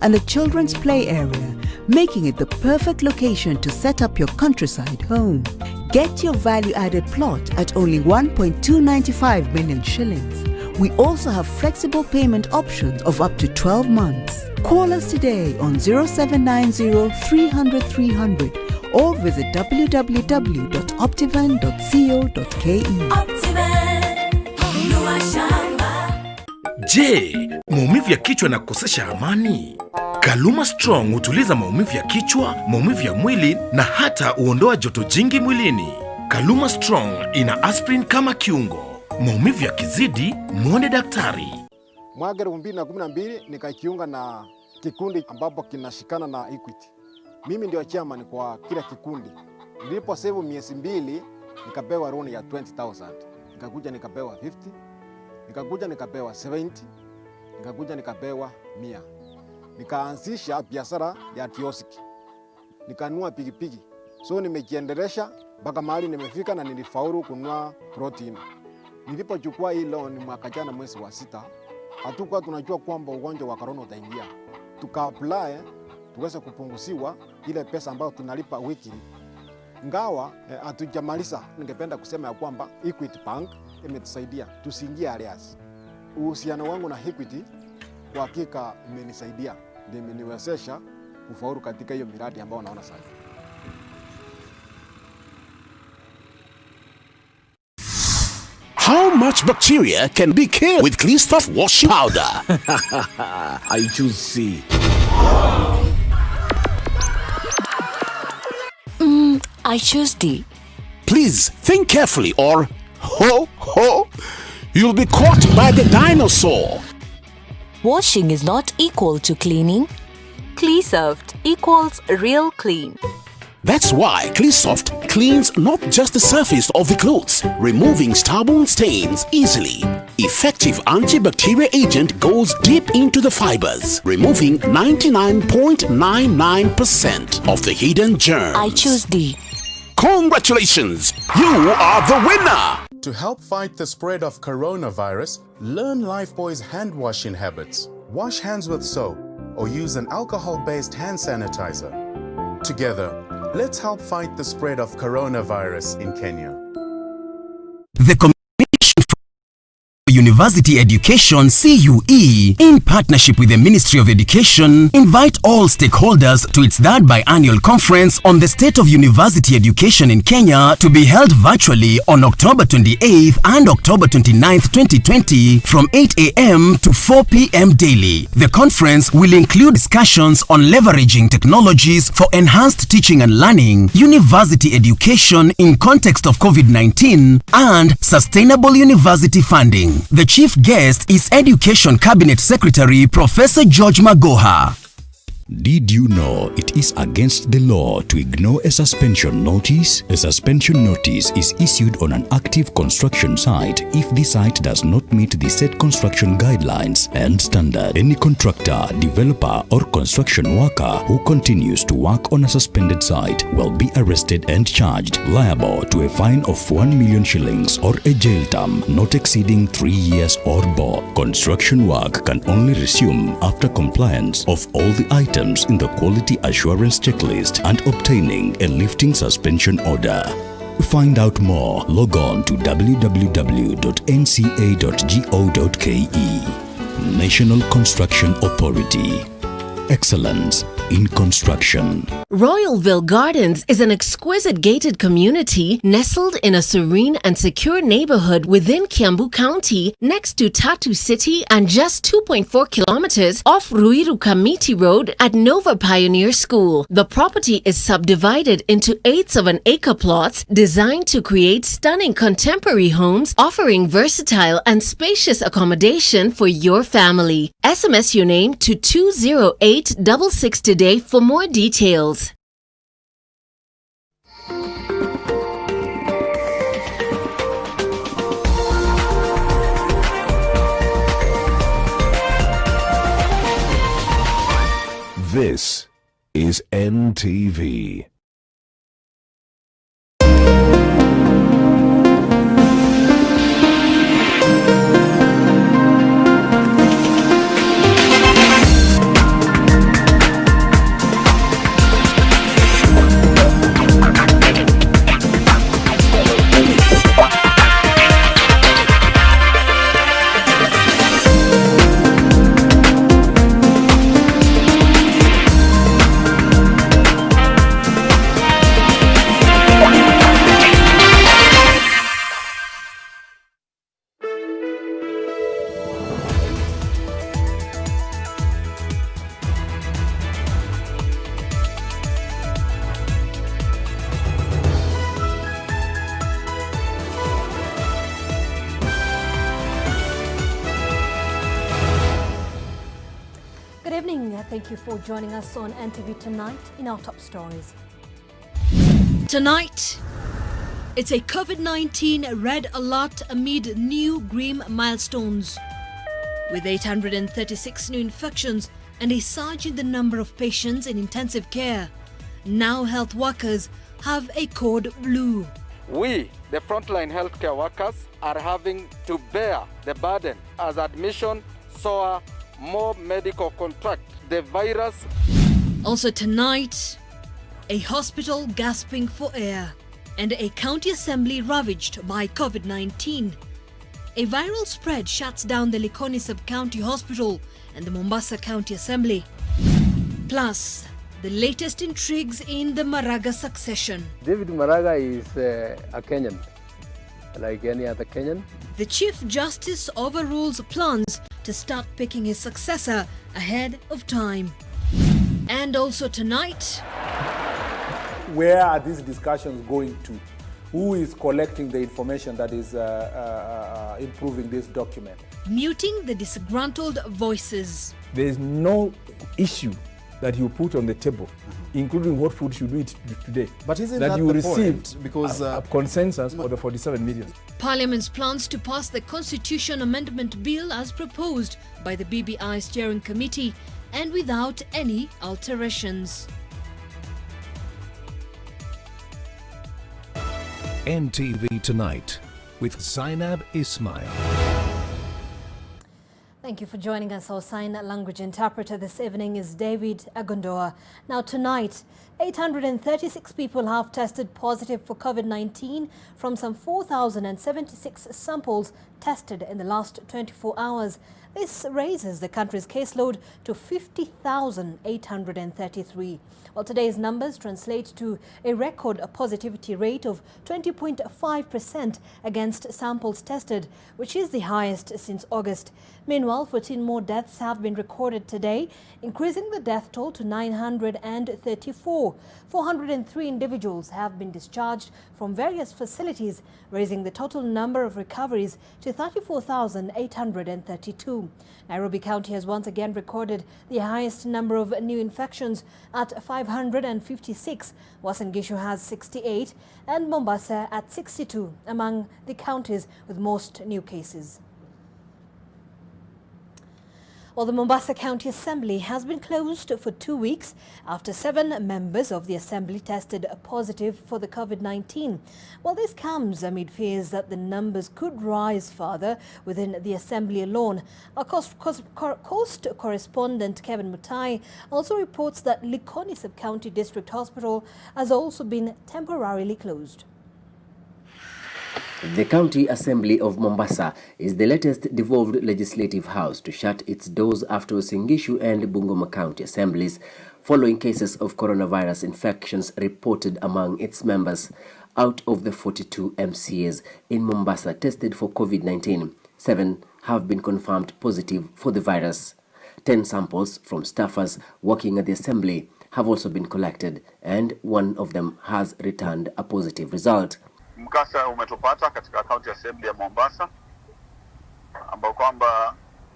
and a children's play area, making it the perfect location to set up your countryside home. Get your value-added plot at only 1.295 million shillings. We also have flexible payment options of up to 12 months. Call us today on 0790 300 300 or visit www.optivan.co.ke. Je, maumivu ya kichwa na kukosesha amani? Kaluma Strong hutuliza maumivu ya kichwa, maumivu ya mwili na hata huondoa joto jingi mwilini. Kaluma Strong ina aspirin kama kiungo. Maumivu yakizidi, muone daktari. Mwaka 2012 nikajiunga na kikundi ambapo kinashikana na Equity. Mimi ndio chairman kwa kila kikundi. Nilipo save miezi 2 nikapewa loan ya 20,000. Nikakuja nikapewa 50. Nikakuja nikapewa 70. Nikakuja nikapewa 100. Nikaanzisha biashara ya kioski. Nikanunua pikipiki. So nimejiendelesha mpaka mahali nimefika na nilifaulu kununua protein. Nilipochukua hii loan mwaka jana mwezi wa 6, hatukuwa tunajua kwamba ugonjwa wa corona utaingia. Tuka-apply tuweze kupunguziwa ile pesa ambayo tunalipa wiki. Ngawa hatujamaliza, ningependa kusema ya kwamba Equity Bank imetusaidia tusiingie arrears. Uhusiano wangu na Equity kwa hakika imenisaidia, ndio imeniwezesha kufaulu katika hiyo miradi ambayo naona sasa. How much bacteria can be killed with Clean Stuff washing powder? I choose C. I choose D. Please think carefully or you'll be caught by the dinosaur. Washing is not equal to cleaning. Clean-Soft equals real clean. That's why Clean-Soft cleans not just the surface of the clothes, removing stubborn stains easily. Effective antibacterial agent goes deep into the fibers, removing 99.99% of the hidden germs. I choose D. Congratulations! You are the winner! To help fight the spread of coronavirus, learn Lifebuoy's hand washing habits. Wash hands with soap or use an alcohol-based hand sanitizer. Together, let's help fight the spread of coronavirus in Kenya. The Commission for University Education (CUE), in partnership with the Ministry of Education, invite all stakeholders to its third biannual conference on the state of university education in Kenya, to be held virtually on October 28th and October 29th, 2020 from 8 a.m. to 4 p.m. daily. The conference will include discussions on leveraging technologies for enhanced teaching and learning, university education in context of COVID-19, and sustainable university funding. The chief guest is Education Cabinet Secretary Professor George Magoha. Did you know it is against the law to ignore a suspension notice? A suspension notice is issued on an active construction site if the site does not meet the set construction guidelines and standard. Any contractor, developer, or construction worker who continues to work on a suspended site will be arrested and charged, liable to a fine of 1 million shillings or a jail term not exceeding 3 years or more. Construction work can only resume after compliance of all the items in the quality assurance checklist and obtaining a lifting suspension order. To find out more, log on to www.nca.go.ke. National Construction Authority. Excellence in construction. Royalville Gardens is an exquisite gated community nestled in a serene and secure neighborhood within Kiambu County, next to Tatu City and just 2.4 kilometers off Ruiru Kamiti Road at Nova Pioneer School. The property is subdivided into 1/8 of an acre plots designed to create stunning contemporary homes offering versatile and spacious accommodation for your family. SMS your name to 20866 today for more details. This is NTV. Good evening. Thank you for joining us on NTV Tonight in our top stories. Tonight, it's a COVID-19 red alert amid new grim milestones. With 836 new infections and a surge in the number of patients in intensive care, now health workers have a code blue. We, the frontline healthcare workers, are having to bear the burden as admission soar, more medical contract the virus. Also tonight, a hospital gasping for air and a county assembly ravaged by COVID-19. A viral spread shuts down the Likoni Sub-County Hospital and the Mombasa County Assembly. Plus, the latest intrigues in the Maraga succession. David Maraga is a Kenyan, like any other Kenyan. The Chief Justice overrules plans to start picking his successor ahead of time. And also tonight, where are these discussions going to? Who is collecting the information that is improving this document? muting the disgruntled voices. There is no issue that you put on the table, including what food should we eat today. But isn't that you the received point? Because a consensus for the 47 million. Parliament's plans to pass the Constitution Amendment Bill as proposed by the BBI Steering Committee and without any alterations. NTV Tonight with Zainab Ismail. Thank you for joining us. Our sign language interpreter this evening is David Agondoa. Now tonight, 836 people have tested positive for COVID-19 from some 4,076 samples tested in the last 24 hours. This raises the country's caseload to 50,833. Well, today's numbers translate to a record positivity rate of 20.5% against samples tested, which is the highest since August. Meanwhile, 14 more deaths have been recorded today, increasing the death toll to 934. 403 individuals have been discharged from various facilities, raising the total number of recoveries to 34,832. Nairobi County has once again recorded the highest number of new infections at 556. Uasin Gishu has 68 and Mombasa at 62 among the counties with most new cases. Well, the Mombasa County Assembly has been closed for 2 weeks after 7 members of the Assembly tested positive for the COVID-19. Well, this comes amid fears that the numbers could rise further within the Assembly alone. Our Coast correspondent Kevin Mutai also reports that Likoni Sub-County District Hospital has also been temporarily closed. The County Assembly of Mombasa is the latest devolved legislative house to shut its doors after Uasin Gishu and Bungoma County Assemblies, following cases of coronavirus infections reported among its members. Out of the 42 MCAs in Mombasa tested for COVID-19, 7 have been confirmed positive for the virus. 10 samples from staffers working at the Assembly have also been collected, and 1 of them has returned a positive result. Mkasa umetupata katika County Assembly ya Mombasa ambao kwamba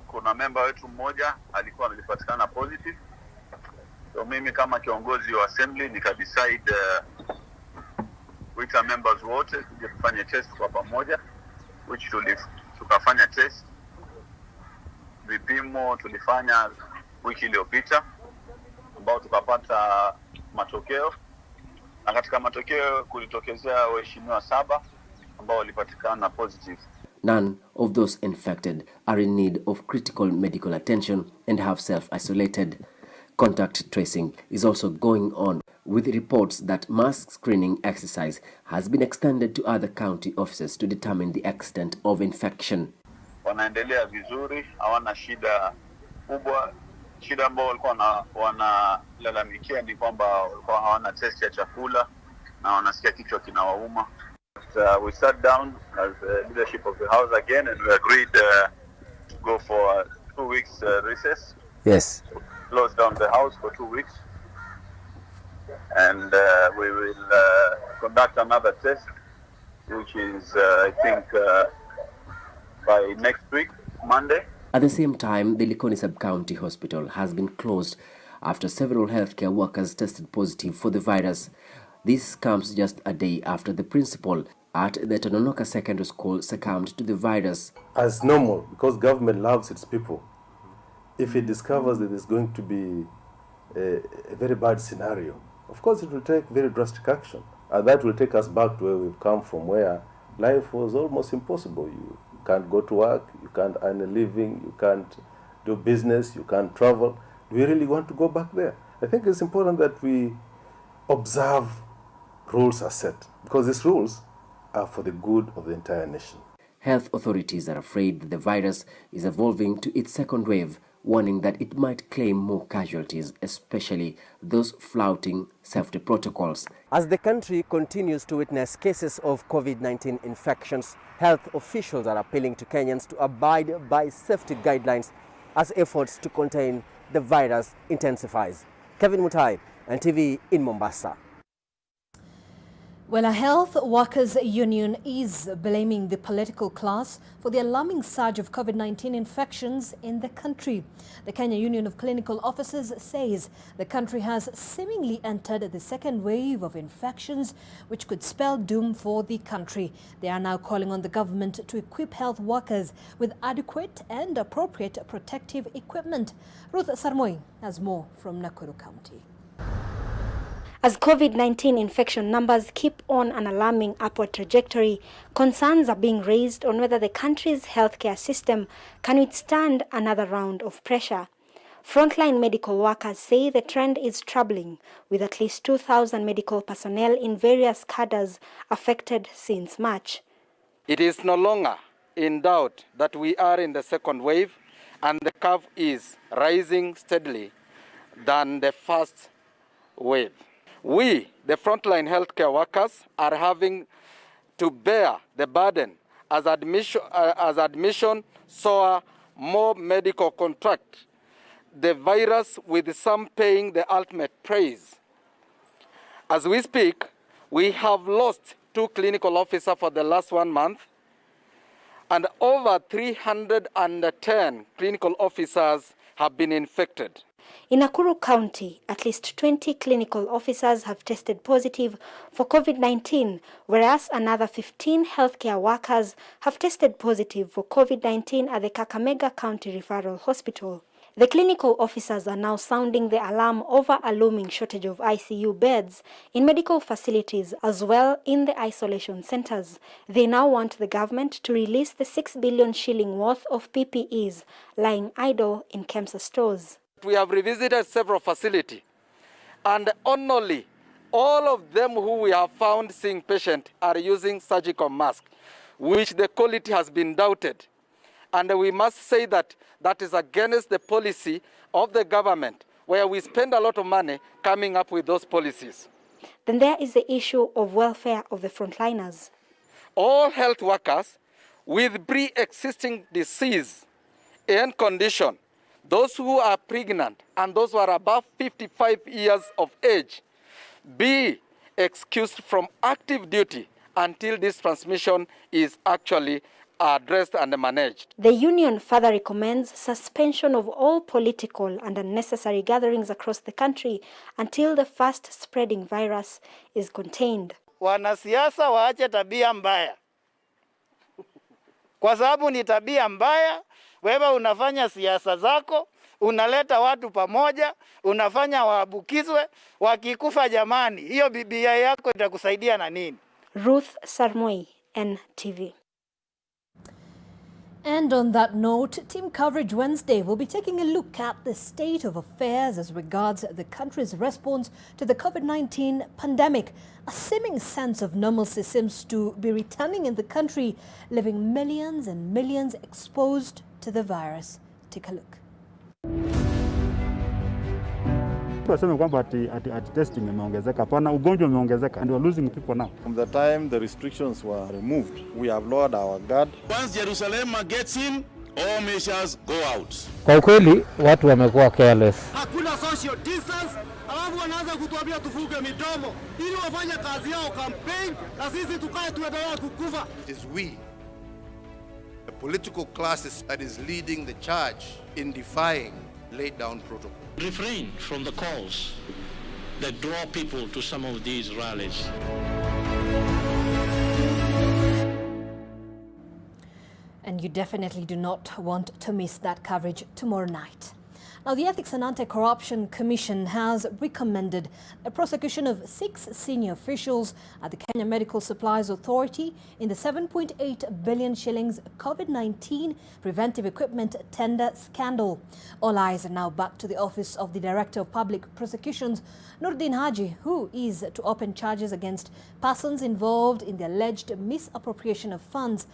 kuna member wetu mmoja alikuwa alipatikana positive. So mimi kama kiongozi wa Assembly nikadecide kuita members wote tuje kufanya test kwa pamoja, which tukafanya test. Vipimo tulifanya wiki iliyopita ambao tukapata matokeo. Na katika matokeo kulitokezea waheshimiwa 7 ambao walipatikana positive. None of those infected are in need of critical medical attention and have self-isolated. Contact tracing is also going on, with reports that mass screening exercise has been extended to other county offices to determine the extent of infection. Wanaendelea vizuri, hawana shida kubwa. Shida ambao walikuwa wanalalamikia ni kwamba walikuwa hawana test ya chakula na wanasikia kichwa kinawauma. We sat down as leadership of the house again and we agreed to go for a 2 weeks recess. Yes. Close down the house for 2 weeks. And we will conduct another test, which is I think by next week, Monday. At the same time, the Likoni Sub-County Hospital has been closed after several healthcare workers tested positive for the virus. This comes just a day after the principal at the Tononoka Secondary School succumbed to the virus. As normal, because government loves its people, if it discovers that there's going to be a very bad scenario, of course it will take very drastic action. And that will take us back to where we've come from, where life was almost impossible. You can't go to work, you can't earn a living, you can't do business, you can't travel. Do we really want to go back there? I think it's important that we observe rules are set, because these rules are for the good of the entire nation. Health authorities are afraid that the virus is evolving to its second wave, warning that it might claim more casualties, especially those flouting safety protocols. As the country continues to witness cases of COVID-19 infections, health officials are appealing to Kenyans to abide by safety guidelines as efforts to contain the virus intensifies. Kevin Mutai, NTV in Mombasa. Well, a health workers union is blaming the political class for the alarming surge of COVID-19 infections in the country. The Kenya Union of Clinical Officers says the country has seemingly entered the second wave of infections, which could spell doom for the country. They are now calling on the government to equip health workers with adequate and appropriate protective equipment. Ruth Sarmoi has more from Nakuru County. As COVID-19 infection numbers keep on an alarming upward trajectory, concerns are being raised on whether the country's healthcare system can withstand another round of pressure. Frontline medical workers say the trend is troubling, with at least 2,000 medical personnel in various cadres affected since March. It is no longer in doubt that we are in the second wave, and the curve is rising steadily than the first wave. We, the frontline healthcare workers, are having to bear the burden as admission soar, more medical contract the virus, with some paying the ultimate praise. As we speak, we have lost 2 clinical officers for the last 1 month, and over 310 clinical officers have been infected. In Nakuru County, at least 20 clinical officers have tested positive for COVID-19, whereas another 15 healthcare workers have tested positive for COVID-19 at the Kakamega County Referral Hospital. The clinical officers are now sounding the alarm over a looming shortage of ICU beds in medical facilities as well in the isolation centers. They now want the government to release the 6 billion shilling worth of PPEs lying idle in KEMSA stores. We have revisited several facilities, and only all of them who we have found seeing patients are using surgical masks, which the quality has been doubted. And we must say that that is against the policy of the government, where we spend a lot of money coming up with those policies. Then there is the issue of welfare of the frontliners. All health workers with pre-existing disease and condition, those who are pregnant and those who are above 55 years of age, be excused from active duty until this transmission is actually addressed and managed. The union further recommends suspension of all political and unnecessary gatherings across the country until the fast spreading virus is contained. Wanasiasa waache tabia mbaya. Kwa sababu ni tabia mbaya, wewe unafanya siasa zako, unaleta watu pamoja, unafanya waabukizwe, wakikufa jamani, hiyo BBI yako itakusaidia na nini? Ruth Sarmoi, NTV. And on that note, Team Coverage Wednesday will be taking a look at the state of affairs as regards the country's response to the COVID-19 pandemic. A seeming sense of normalcy seems to be returning in the country, leaving millions and millions exposed to the virus. Take a look. Waseme kwamba ati testing imeongezeka. Hapana, ugonjwa umeongezeka and we are losing people now. From the time the restrictions were removed, we have lowered our guard. Once Jerusalem gets in, all measures go out. Kwa ukweli watu wamekuwa careless. Hakuna social distance, alafu wanaanza kutuambia tufunge midomo ili wafanye kazi yao campaign na sisi tukae tuendelee kukufa. It is we The political class that is leading the charge in defying laid down protocol. Refrain from the calls that draw people to some of these rallies. And you definitely do not want to miss that coverage tomorrow night. Now, the Ethics and Anti-Corruption Commission has recommended a prosecution of 6 senior officials at the Kenya Medical Supplies Authority in the 7.8 billion shillings COVID-19 preventive equipment tender scandal. All eyes are now back to the office of the Director of Public Prosecutions, Nurdin Haji, who is to open charges against persons involved in the alleged misappropriation of funds.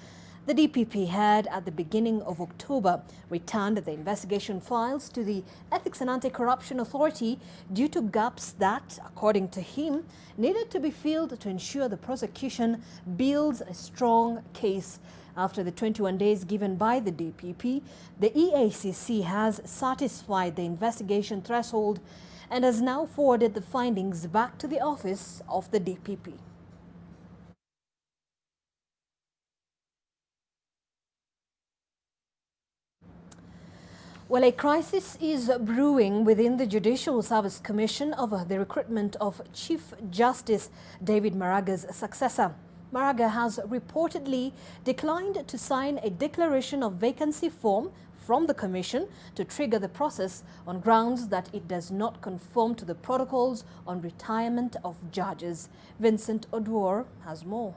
The DPP had, at the beginning of October, returned the investigation files to the Ethics and Anti-Corruption Authority due to gaps that, according to him, needed to be filled to ensure the prosecution builds a strong case. After the 21 days given by the DPP, the EACC has satisfied the investigation threshold and has now forwarded the findings back to the office of the DPP. Well, a crisis is brewing within the Judicial Service Commission over the recruitment of Chief Justice David Maraga's successor. Maraga has reportedly declined to sign a declaration of vacancy form from the Commission to trigger the process on grounds that it does not conform to the protocols on retirement of judges. Vincent Oduor has more.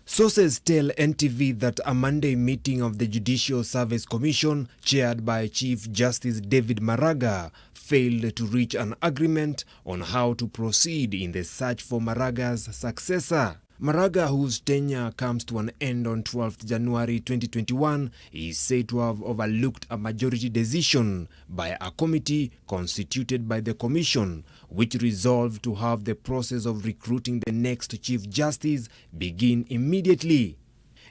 Sources tell NTV that a Monday meeting of the Judicial Service Commission, chaired by Chief Justice David Maraga, failed to reach an agreement on how to proceed in the search for Maraga's successor. Maraga, whose tenure comes to an end on 12th January 2021, is said to have overlooked a majority decision by a committee constituted by the Commission, which resolved to have the process of recruiting the next Chief Justice begin immediately.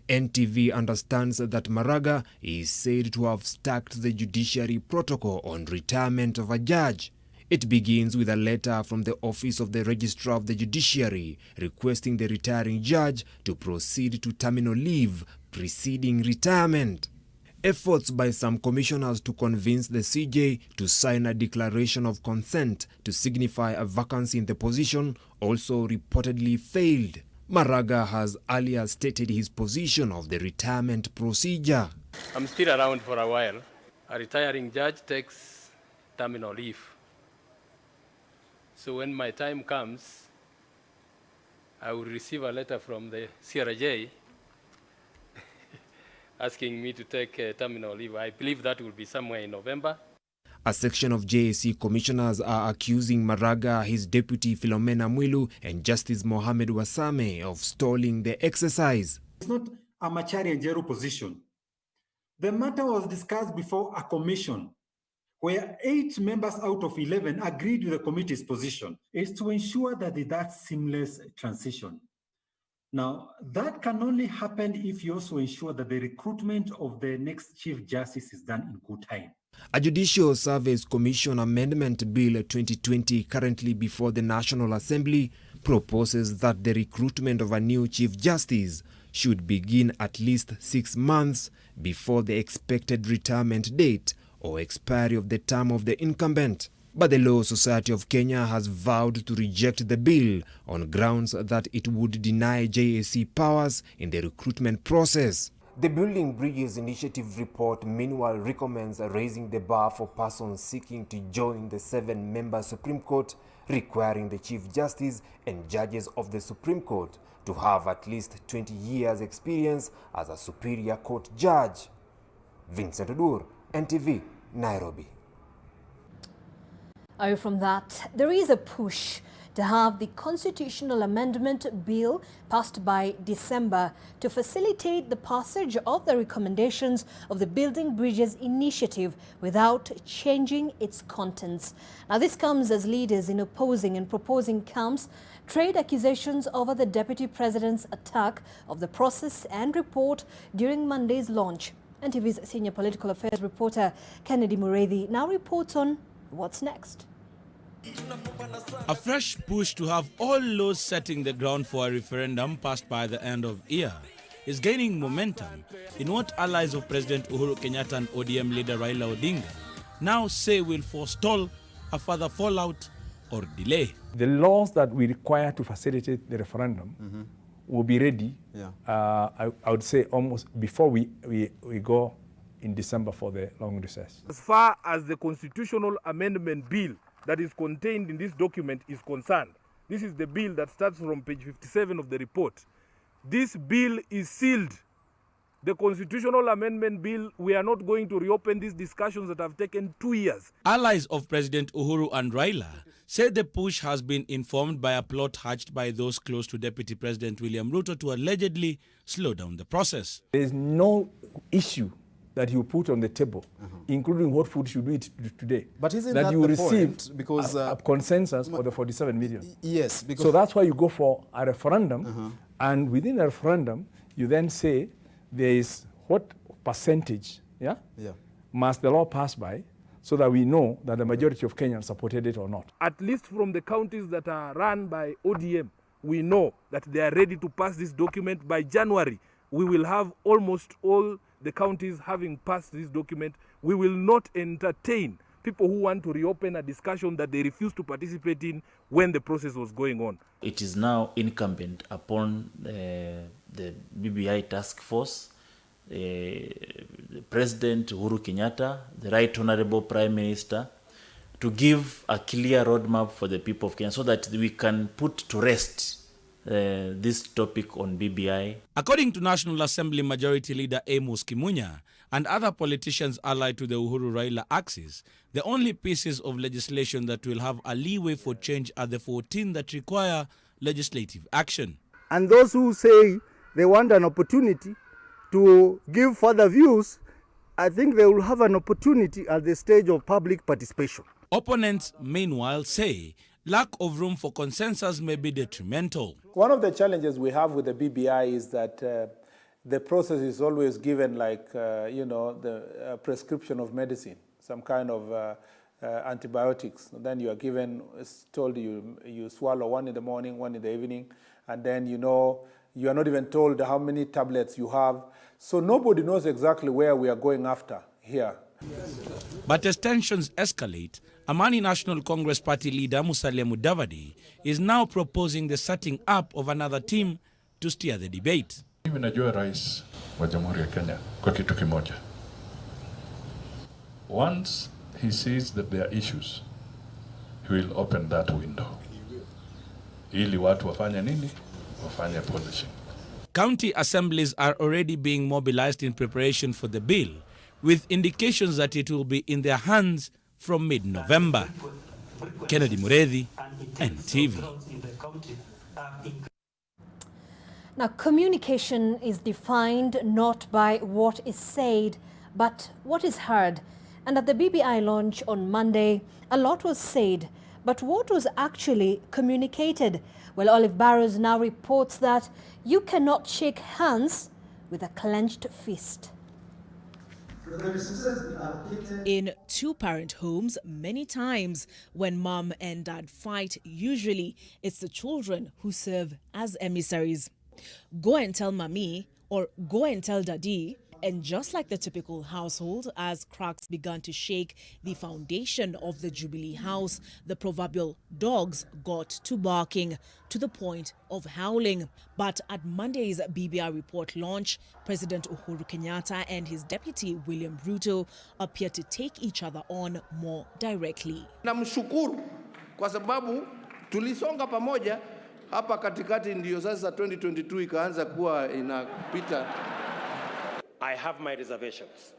NTV understands that Maraga is said to have stacked the judiciary protocol on retirement of a judge. It begins with a letter from the Office of the Registrar of the Judiciary requesting the retiring judge to proceed to terminal leave preceding retirement. Efforts by some commissioners to convince the CJ to sign a declaration of consent to signify a vacancy in the position also reportedly failed. Maraga has earlier stated his position of the retirement procedure. I'm still around for a while. A retiring judge takes terminal leave. So when my time comes, I will receive a letter from the CRJ asking me to take terminal leave. I believe that will be somewhere in November. A section of JSC commissioners are accusing Maraga, his deputy Philomena Mwilu, and Justice Mohamed Wasame of stalling the exercise. It's not a Machari and Jeru position. The matter was discussed before a commission, where 8 members out of 11 agreed with the committee's position. Is to ensure that seamless transition. Now, that can only happen if you also ensure that the recruitment of the next Chief Justice is done in good time. A Judicial Service Commission Amendment Bill 2020, currently before the National Assembly, proposes that the recruitment of a new Chief Justice should begin at least 6 months before the expected retirement date or expiry of the term of the incumbent. But the Law Society of Kenya has vowed to reject the bill on grounds that it would deny JSC powers in the recruitment process. The Building Bridges Initiative report meanwhile recommends raising the bar for persons seeking to join the 7-member Supreme Court, requiring the Chief Justice and judges of the Supreme Court to have at least 20 years experience as a Superior Court judge. Vincent Odur, NTV, Nairobi. Away from that, there is a push to have the constitutional amendment bill passed by December to facilitate the passage of the recommendations of the Building Bridges Initiative without changing its contents. Now, this comes as leaders in opposing and proposing camps trade accusations over the Deputy President's attack of the process and report during Monday's launch. NTV's senior political affairs reporter Kennedy Mureithi now reports on what's next. A fresh push to have all laws setting the ground for a referendum passed by the end of year is gaining momentum in what allies of President Uhuru Kenyatta and ODM leader Raila Odinga now say will forestall a further fallout or delay. The laws that we require to facilitate the referendum will be ready, I would say, almost before we go in December for the long recess. As far as the constitutional amendment bill that is contained in this document is concerned, this is the bill that starts from page 57 of the report. This bill is sealed. The constitutional amendment bill, we are not going to reopen these discussions that have taken 2 years. Allies of President Uhuru and Raila said the push has been informed by a plot hatched by those close to Deputy President William Ruto to allegedly slow down the process. There is no issue that you put on the table, including what food should we eat today. But isn't that that you the receive point? Because a consensus for the 47 million. Yes. Because so that's why you go for a referendum, and within a referendum, you then say there is what percentage, must the law pass by, so that we know that the majority of Kenyans supported it or not. At least from the counties that are run by ODM, we know that they are ready to pass this document by January. We will have almost all the counties having passed this document. We will not entertain people who want to reopen a discussion that they refused to participate in when the process was going on. It is now incumbent upon the BBI task force, President Uhuru Kenyatta, the Right Honorable Prime Minister, to give a clear roadmap for the people of Kenya so that we can put to rest this topic on BBI. According to National Assembly Majority Leader Amos Kimunya and other politicians allied to the Uhuru-Raila axis, the only pieces of legislation that will have a leeway for change are the 14 that require legislative action. And those who say they want an opportunity to give further views, I think they will have an opportunity at the stage of public participation. Opponents, meanwhile, say lack of room for consensus may be detrimental. One of the challenges we have with the BBI is that the process is always given like, the prescription of medicine, some kind of antibiotics. And then you are given, it's told you swallow one in the morning, one in the evening, and then you are not even told how many tablets you have. So nobody knows exactly where we are going after here. But as tensions escalate, Amani National Congress Party leader Musalia Mudavadi is now proposing the setting up of another team to steer the debate. Mimi najua rais wa Jamhuri ya Kenya kwa kitu kimoja. Once he sees that there are issues, he will open that window. Ili watu wafanye nini? Wafanye polishing. County assemblies are already being mobilized in preparation for the bill, with indications that it will be in their hands from mid-November. Kennedy Muredhi, NTV. Now, communication is defined not by what is said, but what is heard. And at the BBI launch on Monday, a lot was said, but what was actually communicated? Well, Olive Barrows now reports that you cannot shake hands with a clenched fist. In two-parent homes, many times when mom and dad fight, usually it's the children who serve as emissaries. Go and tell mommy or go and tell daddy. And just like the typical household, as cracks began to shake the foundation of the Jubilee House, the proverbial dogs got to barking to the point of howling. But at Monday's BBI report launch, President Uhuru Kenyatta and his deputy William Ruto appeared to take each other on more directly. Namshukuru kwa sababu tulisonga pamoja hapa katikati, ndio sasa 2022 ikaanza kuwa inapita. I have my reservations,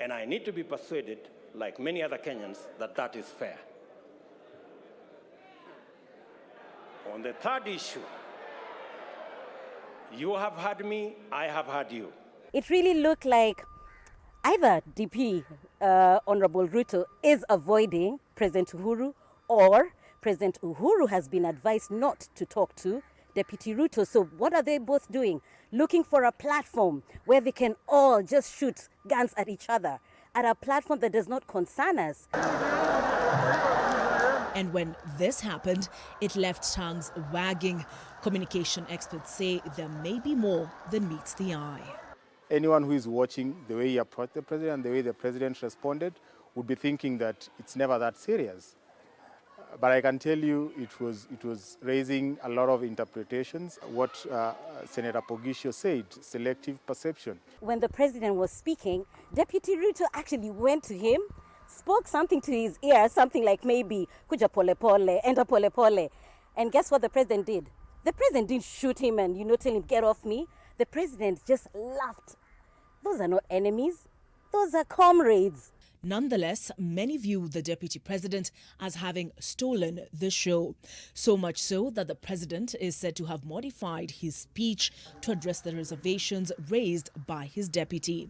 and I need to be persuaded, like many other Kenyans, that that is fair. On the third issue, you have heard me, I have heard you. It really looked like either DP, Honorable Ruto, is avoiding President Uhuru, or President Uhuru has been advised not to talk to Deputy Ruto. So what are they both doing? Looking for a platform where they can all just shoot guns at each other, at a platform that does not concern us. And when this happened, it left tongues wagging. Communication experts say there may be more than meets the eye. Anyone who is watching the way he approached the president, the way the president responded, would be thinking that it's never that serious. But I can tell you it was raising a lot of interpretations. What Senator Pogisho said, selective perception. When the president was speaking, Deputy Ruto actually went to him, spoke something to his ear, something like maybe, kuja pole pole, enda pole pole. And guess what the president did? The president didn't shoot him and, tell him, get off me. The president just laughed. Those are not enemies. Those are comrades. Nonetheless, many view the deputy president as having stolen the show. So much so that the president is said to have modified his speech to address the reservations raised by his deputy.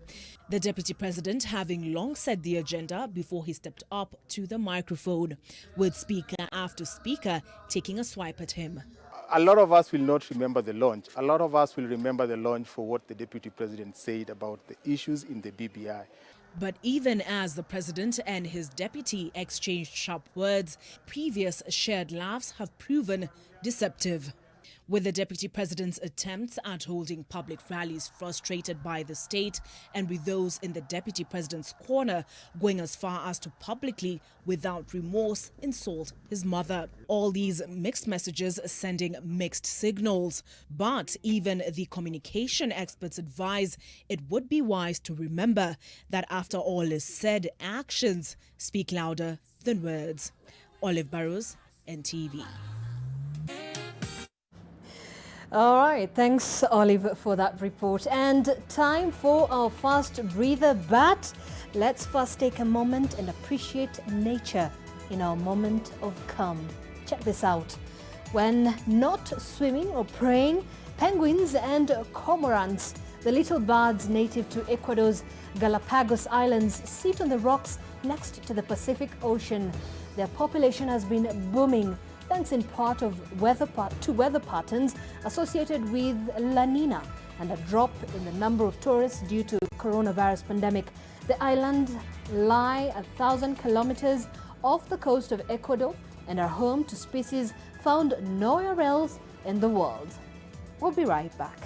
The deputy president having long set the agenda before he stepped up to the microphone, with speaker after speaker taking a swipe at him. A lot of us will not remember the launch. A lot of us will remember the launch for what the deputy president said about the issues in the BBI. But even as the president and his deputy exchanged sharp words, previous shared laughs have proven deceptive. With the deputy president's attempts at holding public rallies frustrated by the state, and with those in the deputy president's corner going as far as to publicly, without remorse, insult his mother. All these mixed messages sending mixed signals. But even the communication experts advise it would be wise to remember that after all is said, actions speak louder than words. Olive Burrows, NTV. All right, thanks, Olive, for that report. And time for our fast breather, but let's first take a moment and appreciate nature in our moment of calm. Check this out. When not swimming or praying, penguins and cormorants, the little birds native to Ecuador's Galapagos Islands, sit on the rocks next to the Pacific Ocean. Their population has been booming, thanks in part to weather patterns associated with La Nina and a drop in the number of tourists due to coronavirus pandemic. The islands lie 1,000 kilometers off the coast of Ecuador and are home to species found nowhere else in the world. We'll be right back.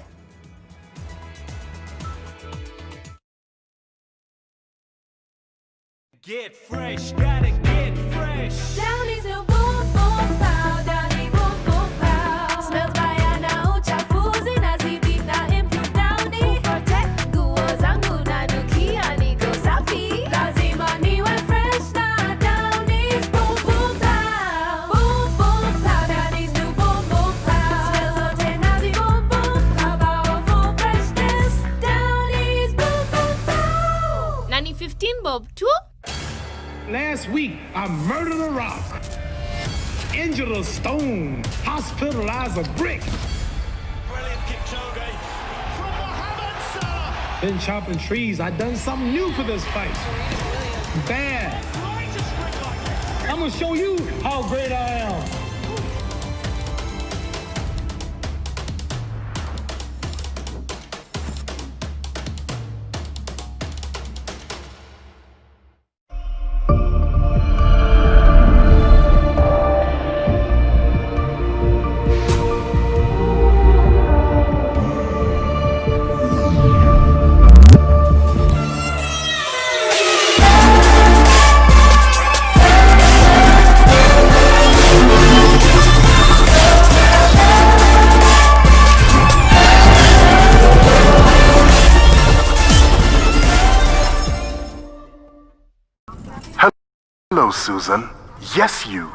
Get fresh, gotta get fresh. Down is your boom boom pow, down is boom boom pow. Smells by na uchafuzi na zidi na improve downy. Protect nguo zangu na nukia niko safi. Lazima niwe fresh na down is boom boom pow. Boom boom pow, down is new boom boom pow. Smells zote na zi boom boom pow. Powerful freshness, down is boom boom pow. Nani 15 bob too? Last week, I murdered a rock, injured a stone, hospitalized a brick. Brilliant Kipchoge from Mohamed Salah. Been chopping trees. I done something new for this fight. Bad. I'm gonna show you how great I am. Hello, Susan. Yes, you.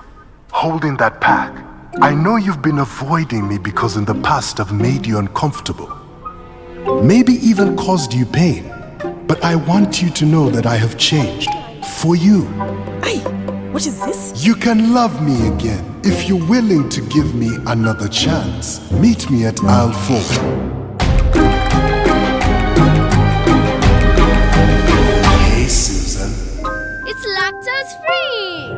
Holding that pack. I know you've been avoiding me because in the past I've made you uncomfortable. Maybe even caused you pain. But I want you to know that I have changed. For you. Aye, what is this? You can love me again if you're willing to give me another chance. Meet me at aisle 4. Hey, Susan. It's lactose free.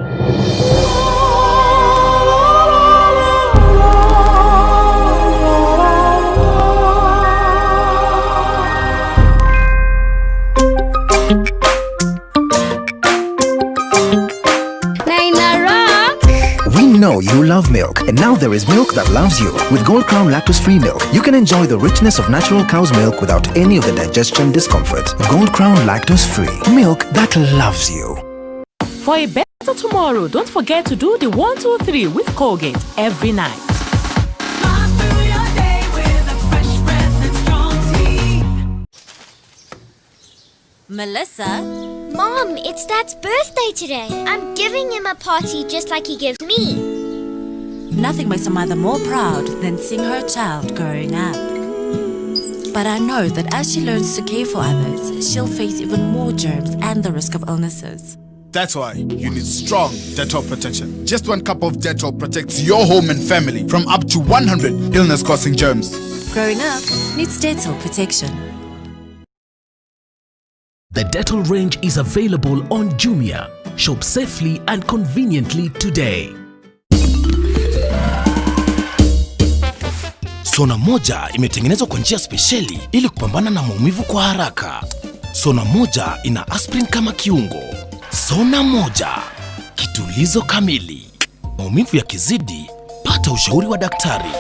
Naina rock. know you love milk, and now there is milk that loves you. With Gold Crown lactose-free milk, you can enjoy the richness of natural cow's milk without any of the digestion discomfort. Gold Crown lactose-free, milk that loves you. For a better tomorrow, don't forget to do the 1, 2, 3 with Colgate every night. Melissa? Mom, it's Dad's birthday today. I'm giving him a party just like he gives me. Nothing makes a mother more proud than seeing her child growing up. But I know that as she learns to care for others, she'll face even more germs and the risk of illnesses. That's why you need strong Dettol protection. Just 1 cup of Dettol protects your home and family from up to 100 illness-causing germs. Growing up needs Dettol protection. The Dettol range is available on Jumia. Shop safely and conveniently today. Sona moja imetengenezwa kwa njia spesheli ili kupambana na maumivu kwa haraka. Sona moja ina aspirin kama kiungo. Sona moja, kitulizo kamili. Maumivu yakizidi, pata ushauri wa daktari.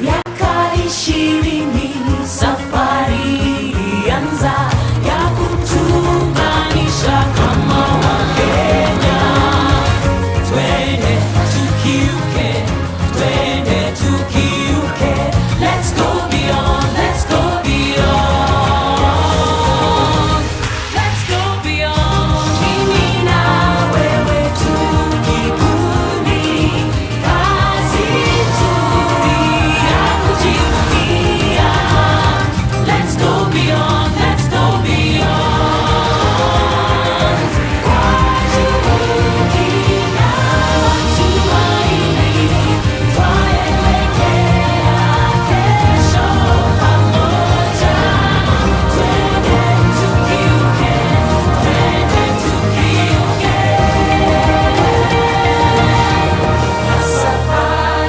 Miaka 20 safari ilianza ya kutuunganisha kama Wakenya. Twende tukiuke, twende tukiuke. Let's go beyond, let's go beyond. Let's go beyond. Mimi na wewe tukibuni kazi nzuri ya kujivunia. Let's go beyond, let's go beyond. Kwa juhudi na matumaini, twaelekea kesho pamoja. Twende tukiuke, twende tukiuke.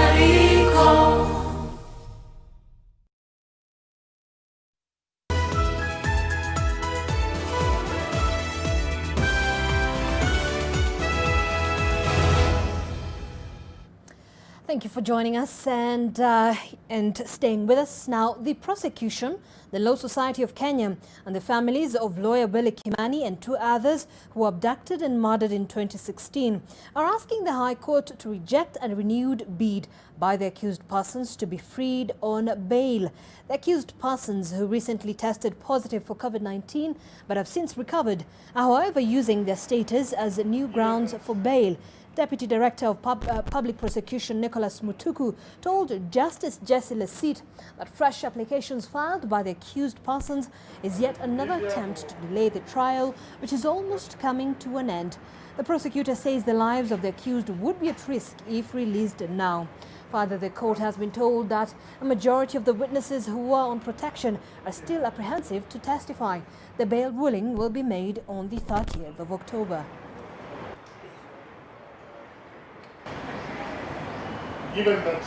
Safaricom. Thank you for joining us and staying with us. Now, the prosecution, the Law Society of Kenya, and the families of lawyer Willie Kimani and 2 others who were abducted and murdered in 2016 are asking the High Court to reject a renewed bid by the accused persons to be freed on bail. The accused persons, who recently tested positive for COVID-19 but have since recovered, are however using their status as new grounds for bail. Deputy Director of Public Prosecution Nicholas Mutuku told Justice Jesse Lesit that fresh applications filed by the accused persons is yet another attempt to delay the trial, which is almost coming to an end. The prosecutor says the lives of the accused would be at risk if released now. Further, the court has been told that a majority of the witnesses who are on protection are still apprehensive to testify. The bail ruling will be made on the 30th of October. Given that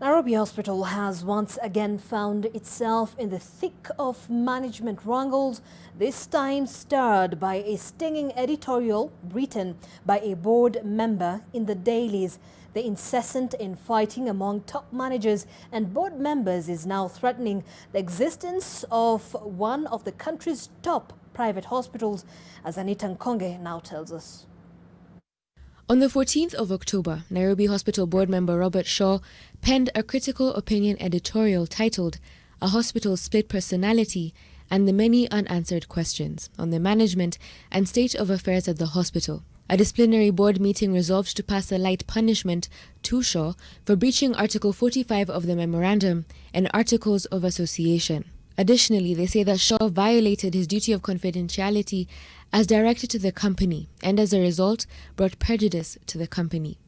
Nairobi Hospital has once again found itself in the thick of management wrangles, this time stirred by a stinging editorial written by a board member in the dailies. The incessant infighting among top managers and board members is now threatening the existence of one of the country's top private hospitals, as Anita Nkonge now tells us. On the 14th of October, Nairobi Hospital board member Robert Shaw penned a critical opinion editorial titled "A Hospital's Split Personality and the Many Unanswered Questions" on the management and state of affairs at the hospital. A disciplinary board meeting resolved to pass a light punishment to Shaw for breaching Article 45 of the memorandum and Articles of Association. Additionally, they say that Shaw violated his duty of confidentiality as director to the company and as a result brought prejudice to the company.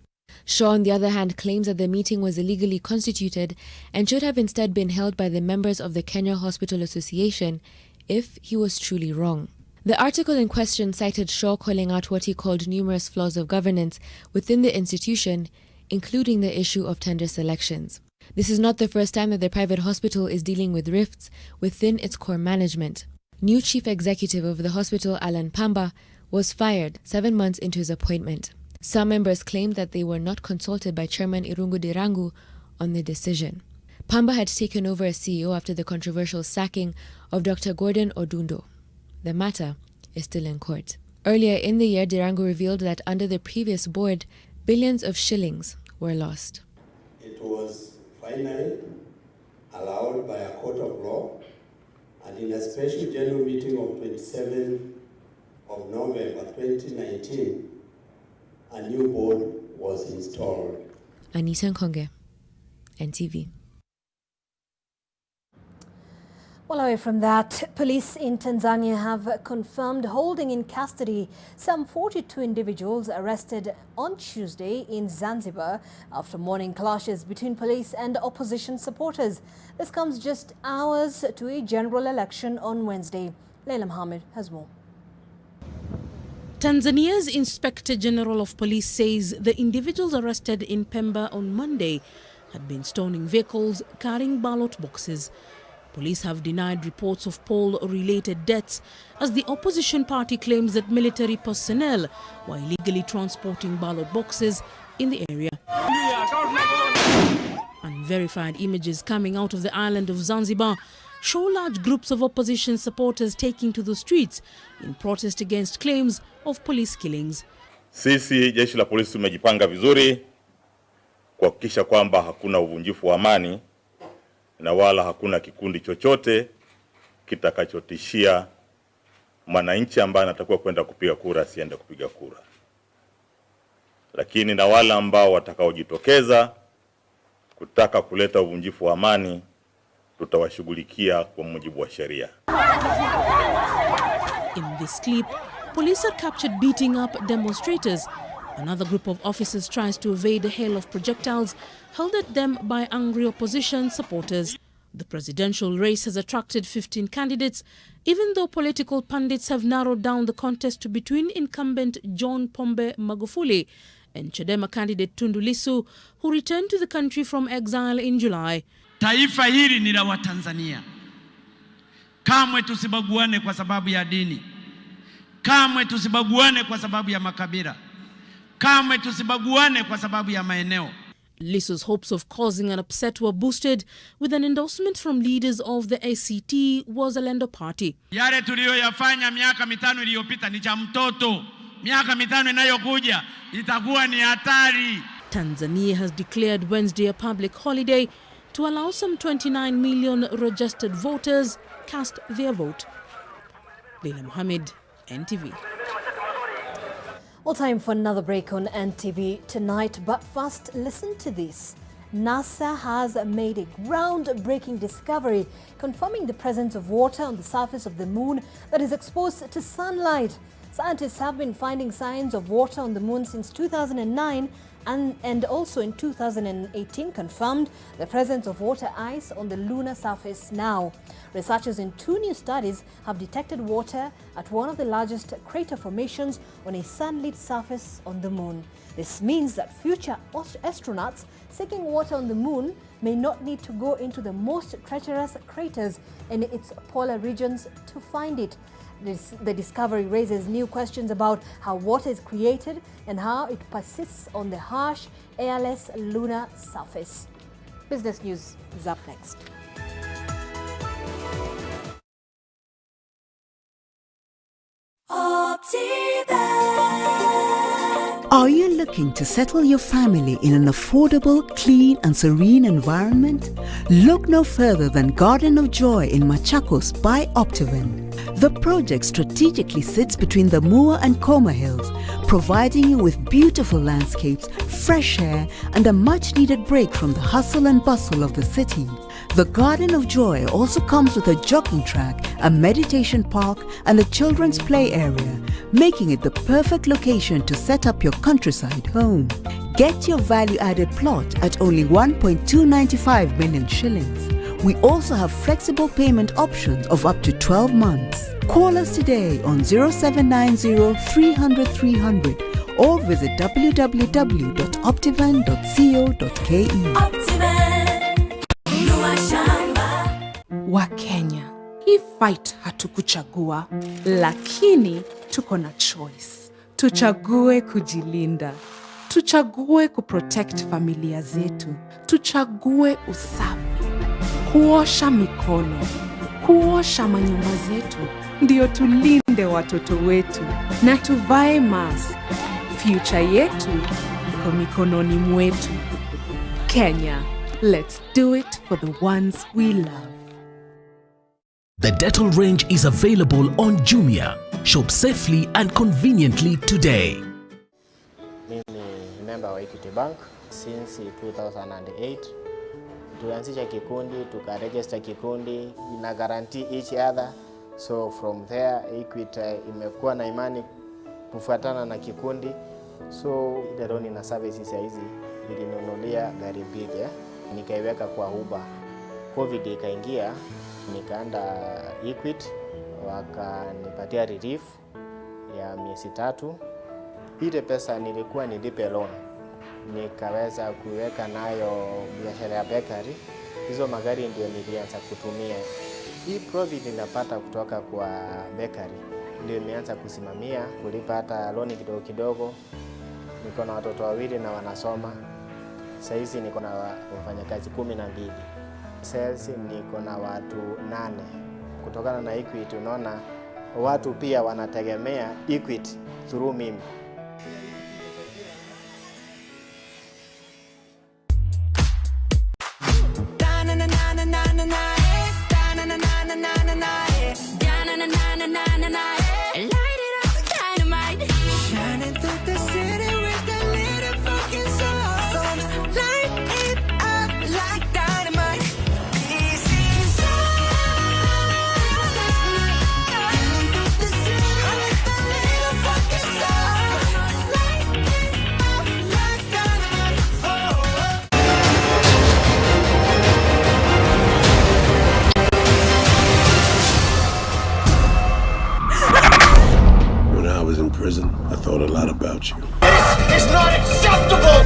Shaw, on the other hand, claims that the meeting was illegally constituted and should have instead been held by the members of the Kenya Hospital Association if he was truly wrong. The article in question cited Shaw calling out what he called numerous flaws of governance within the institution, including the issue of tender selections. This is not the first time that the private hospital is dealing with rifts within its core management. New chief executive of the hospital, Alan Pamba, was fired 7 months into his appointment. Some members claimed that they were not consulted by Chairman Irungu Dirangu on the decision. Pamba had taken over as CEO after the controversial sacking of Dr. Gordon Odundo. The matter is still in court. Earlier in the year, Dirangu revealed that under the previous board, billions of shillings were lost. It was finally allowed by a court of law, and in a special general meeting of 27th of November 2019, a new board was installed. Anita Nkonge, NTV. Well, away from that, police in Tanzania have confirmed holding in custody some 42 individuals arrested on Tuesday in Zanzibar after morning clashes between police and opposition supporters. This comes just hours to a general election on Wednesday. Leila Mohammed has more. Tanzania's Inspector General of Police says the individuals arrested in Pemba on Monday had been stoning vehicles carrying ballot boxes. Police have denied reports of poll-related deaths as the opposition party claims that military personnel were illegally transporting ballot boxes in the area. Unverified images coming out of the island of Zanzibar show large groups of opposition supporters taking to the streets in protest against claims of police killings. Sisi jeshi la polisi tumejipanga vizuri kuhakikisha kwamba hakuna uvunjifu wa amani na wala hakuna kikundi chochote kitakachotishia mwananchi ambaye anatakiwa kwenda kupiga kura asiende kupiga kura. Lakini na wale ambao watakaojitokeza kutaka kuleta uvunjifu wa amani tutawashughulikia kwa mujibu wa sheria. In this clip, police are captured beating up demonstrators. Another group of officers tries to evade a hail of projectiles hurled at them by angry opposition supporters. The presidential race has attracted 15 candidates, even though political pundits have narrowed down the contest to between incumbent John Pombe Magufuli and Chadema candidate Tundu Lissu, who returned to the country from exile in July. Taifa hili ni la Watanzania. Kamwe tusibaguane kwa sababu ya dini. Kamwe tusibaguane kwa sababu ya makabila. Kamwe tusibaguane kwa sababu ya maeneo. Lissu's hopes of causing an upset were boosted with an endorsement from leaders of the ACT Wazalendo Party. Yale tuliyoyafanya miaka mitano iliyopita ni cha mtoto. Miaka mitano inayokuja itakuwa ni hatari. Tanzania has declared Wednesday a public holiday to allow some 29 million registered voters cast their vote. Leila Mohammed, NTV. Well, time for another break on NTV tonight, but first listen to this. NASA has made a groundbreaking discovery confirming the presence of water on the surface of the moon that is exposed to sunlight. Scientists have been finding signs of water on the moon since 2009 and also in 2018 confirmed the presence of water ice on the lunar surface now. Researchers in 2 new studies have detected water at one of the largest crater formations on a sunlit surface on the moon. This means that future astronauts seeking water on the moon may not need to go into the most treacherous craters in its polar regions to find it. The discovery raises new questions about how water is created and how it persists on the harsh, airless lunar surface. Business News is up next. Are you looking to settle your family in an affordable, clean and serene environment? Look no further than Garden of Joy in Machakos by Optiven. The project strategically sits between the Mua and Koma Hills, providing you with beautiful landscapes, fresh air and a much-needed break from the hustle and bustle of the city. The Garden of Joy also comes with a jogging track, a meditation park and a children's play area, making it the perfect location to set up your countryside home. Get your value-added plot at only 1.295 million shillings. We also have flexible payment options of up to 12 months. Call us today on 0790 300 300 or visit www.optivan.co.ke. Wakenya, Hii fight hatukuchagua, lakini tuko na choice. Tuchague kujilinda. Tuchague kuprotect familia zetu. Tuchague usafi. Kuosha mikono. Kuosha manyumba zetu. Ndio tulinde watoto wetu. Na tuvae mask. Future yetu iko mikononi mwetu. Kenya, let's do it for the ones we love. The Dettol range is available on Jumia. Shop safely and conveniently today. Mimi ni member wa Equity Bank since 2008. Tulianzisha kikundi, tukaregister kikundi, ina guarantee each other. So from there Equity imekuwa na imani kufuatana na kikundi. So ile loan na services hizi nilinunulia gari big, nikaiweka kwa Uber. Covid ikaingia, nikaenda Equity, wakanipatia relief ya miezi 3. Ile pesa nilikuwa nilipe loan, nikaweza kuweka nayo biashara ya bakery. Hizo magari ndio nilianza kutumia. Hii profit ninapata kutoka kwa bakery ndio nimeanza kusimamia, kulipa hata loan kidogo kidogo. Niko na watoto wawili na wanasoma. Sasa hizi niko na wafanyakazi 12. Sales niko na watu 8. Kutokana na Equity, unaona watu pia wanategemea Equity through mimi. Prison, I thought a lot about you. This is not acceptable!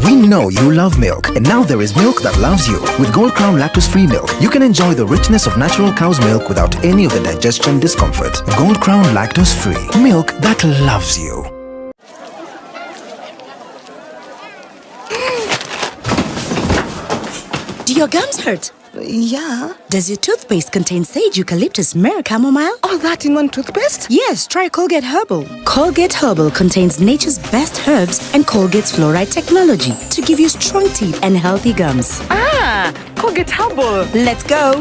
We know you love milk, and now there is milk that loves you. With Gold Crown lactose-free milk, you can enjoy the richness of natural cow's milk without any of the digestion discomfort. Gold Crown lactose-free, milk that loves you. Do your gums hurt? Yeah. Does your toothpaste contain sage, eucalyptus, myrrh, chamomile? All that in one toothpaste? Yes, try Colgate Herbal. Colgate Herbal contains nature's best herbs and Colgate's fluoride technology to give you strong teeth and healthy gums. Ah, Colgate Herbal. Let's go.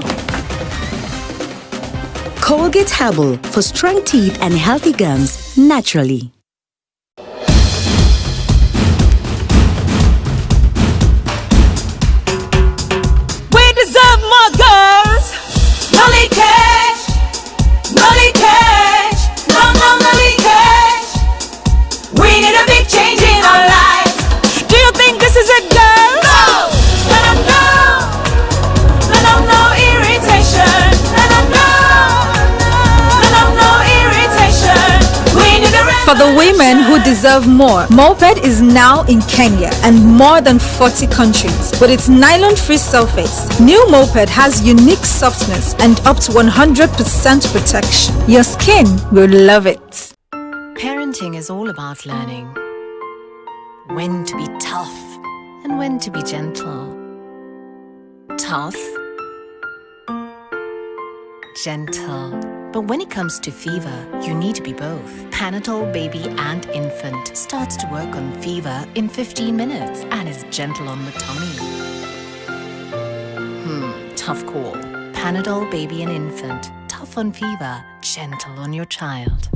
Colgate Herbal for strong teeth and healthy gums naturally. For the women who deserve more, Moped is now in Kenya and more than 40 countries. With its nylon-free surface, new Moped has unique softness and up to 100% protection. Your skin will love it. Parenting is all about learning when to be tough and when to be gentle. Tough, gentle. But when it comes to fever, you need to be both. Panadol Baby and Infant starts to work on fever in 15 minutes and is gentle on the tummy. Tough call. Panadol Baby and Infant. Tough on fever, gentle on your child.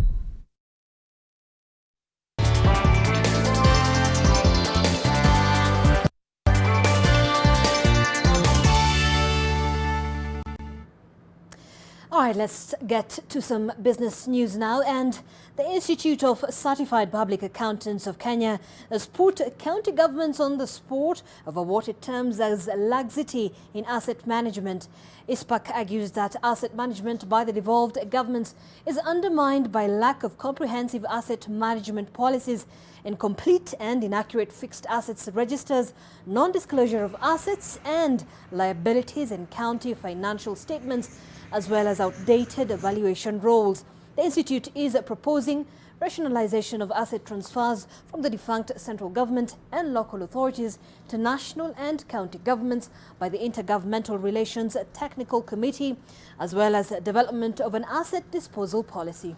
All right, let's get to some business news now. And the Institute of Certified Public Accountants of Kenya has put county governments on the spot over what it terms as laxity in asset management. ISPAC argues that asset management by the devolved governments is undermined by lack of comprehensive asset management policies incomplete and inaccurate fixed assets registers, non-disclosure of assets and liabilities in county financial statements, as well as outdated valuation rolls. The Institute is proposing rationalization of asset transfers from the defunct central government and local authorities to national and county governments by the Intergovernmental Relations Technical Committee, as well as development of an asset disposal policy.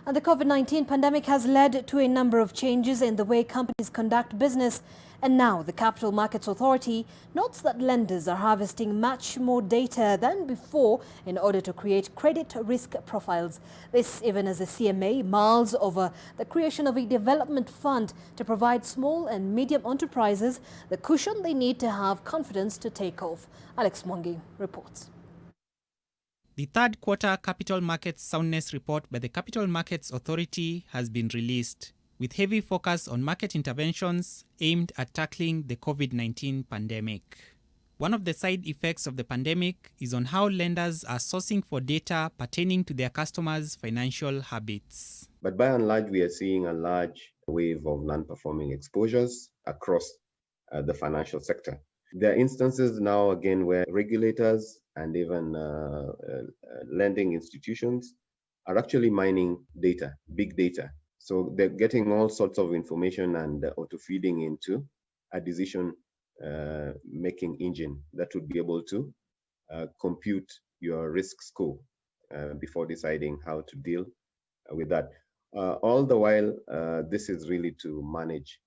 And the COVID-19 pandemic has led to a number of changes in the way companies conduct business. And now the Capital Markets Authority notes that lenders are harvesting much more data than before in order to create credit risk profiles. This even as the CMA mulls over the creation of a development fund to provide small and medium enterprises the cushion they need to have confidence to take off. Alex Mwangi reports. The third quarter Capital Markets Soundness Report by the Capital Markets Authority has been released, with heavy focus on market interventions aimed at tackling the COVID-19 pandemic. One of the side effects of the pandemic is on how lenders are sourcing for data pertaining to their customers' financial habits. But by and large, we are seeing a large wave of non-performing exposures across the financial sector. There are instances now again where regulators and even lending institutions are actually mining data, big data. So they're getting all sorts of information and auto-feeding into a decision-making engine that would be able to compute your risk score before deciding how to deal with that. All the while, this is really to manage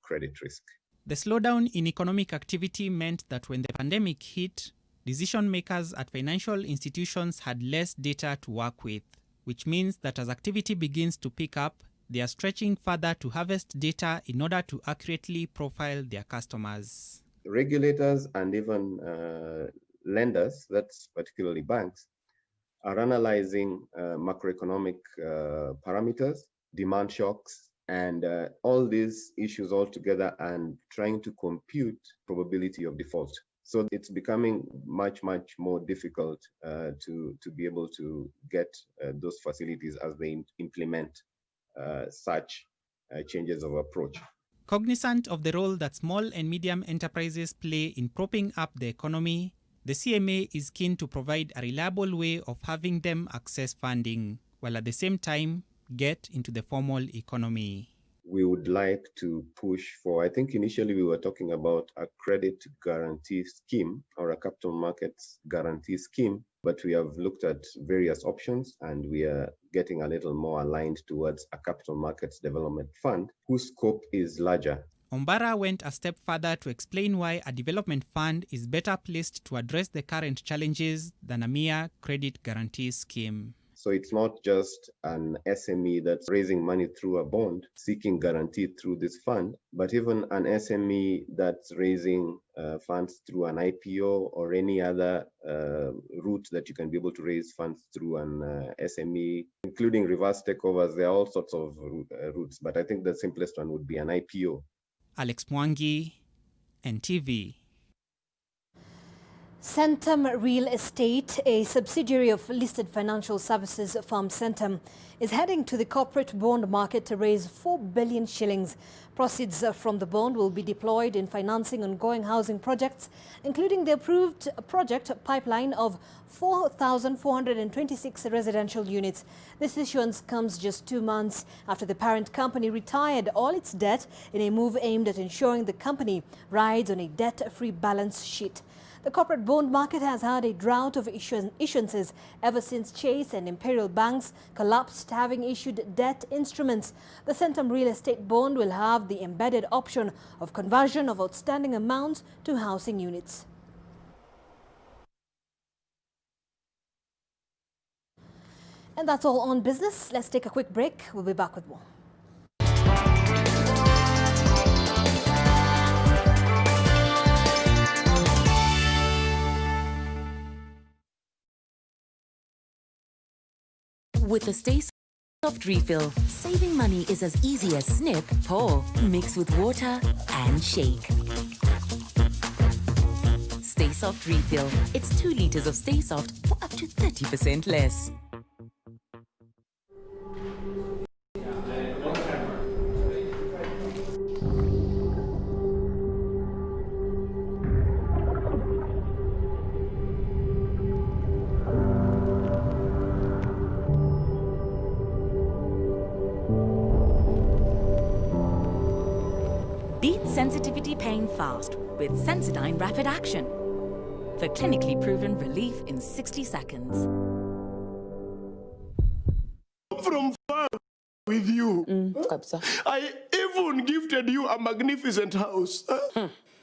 credit risk. The slowdown in economic activity meant that when the pandemic hit, decision makers at financial institutions had less data to work with, which means that as activity begins to pick up, they are stretching further to harvest data in order to accurately profile their customers. Regulators and even lenders, that's particularly banks, are analyzing macroeconomic parameters, demand shocks, and all these issues all together and trying to compute probability of default. So it's becoming much more difficult to be able to get those facilities as they implement such changes of approach. Cognizant of the role that small and medium enterprises play in propping up the economy, the CMA is keen to provide a reliable way of having them access funding, while at the same time get into the formal economy. We would like to push for, I think initially we were talking about a credit guarantee scheme or a capital markets guarantee scheme, but we have looked at various options and we are getting a little more aligned towards a capital markets development fund whose scope is larger. Ombara went a step further to explain why a development fund is better placed to address the current challenges than a mere credit guarantee scheme. So it's not just an SME that's raising money through a bond, seeking guarantee through this fund, but even an SME that's raising funds through an IPO or any other route that you can be able to raise funds through an SME, including reverse takeovers. There are all sorts of routes, but I think the simplest one would be an IPO. Alex Mwangi, NTV. Centum Real Estate, a subsidiary of listed financial services firm Centum, is heading to the corporate bond market to raise 4 billion shillings. Proceeds from the bond will be deployed in financing ongoing housing projects, including the approved project pipeline of 4,426 residential units. This issuance comes just 2 months after the parent company retired all its debt in a move aimed at ensuring the company rides on a debt-free balance sheet. The corporate bond market has had a drought of issuances ever since Chase and Imperial banks collapsed, having issued debt instruments. The Centum Real Estate bond will have the embedded option of conversion of outstanding amounts to housing units. And that's all on business. Let's take a quick break. We'll be back with more. With the Stay Soft refill, saving money is as easy as snip, pour, mix with water and shake. Stay Soft refill. It's 2 liters of Stay Soft for up to 30% less. Beat sensitivity pain fast with Sensodyne Rapid Action for clinically proven relief in 60 seconds. From far with you. I even gifted you a magnificent house.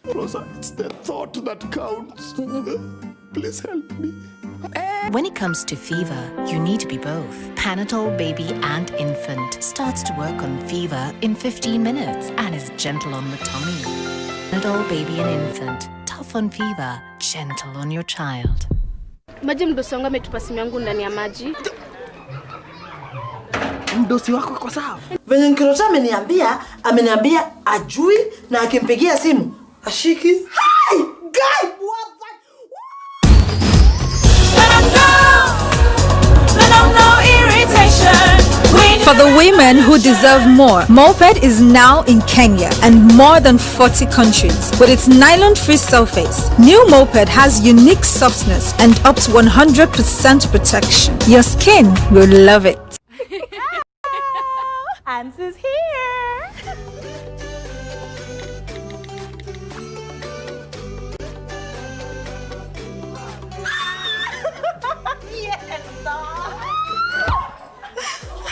Rosa, it's the thought that counts. Please help me. When it comes to fever, you need to be both. Panadol Baby and Infant starts to work on fever in 15 minutes and is gentle on the tummy. Panadol Baby and Infant, tough on fever, gentle on your child. Maji mdosi wangu ametupa simu yangu ndani ya maji. Mdosi wako kwa sawa. Venye Nkirota ameniambia ajui na akimpigia simu ashiki. Hi, guy, what the? For the women who deserve more, Moped is now in Kenya and more than 40 countries. With its nylon-free surface, new Moped has unique softness and up to 100% protection. Your skin will love it. Answer's here!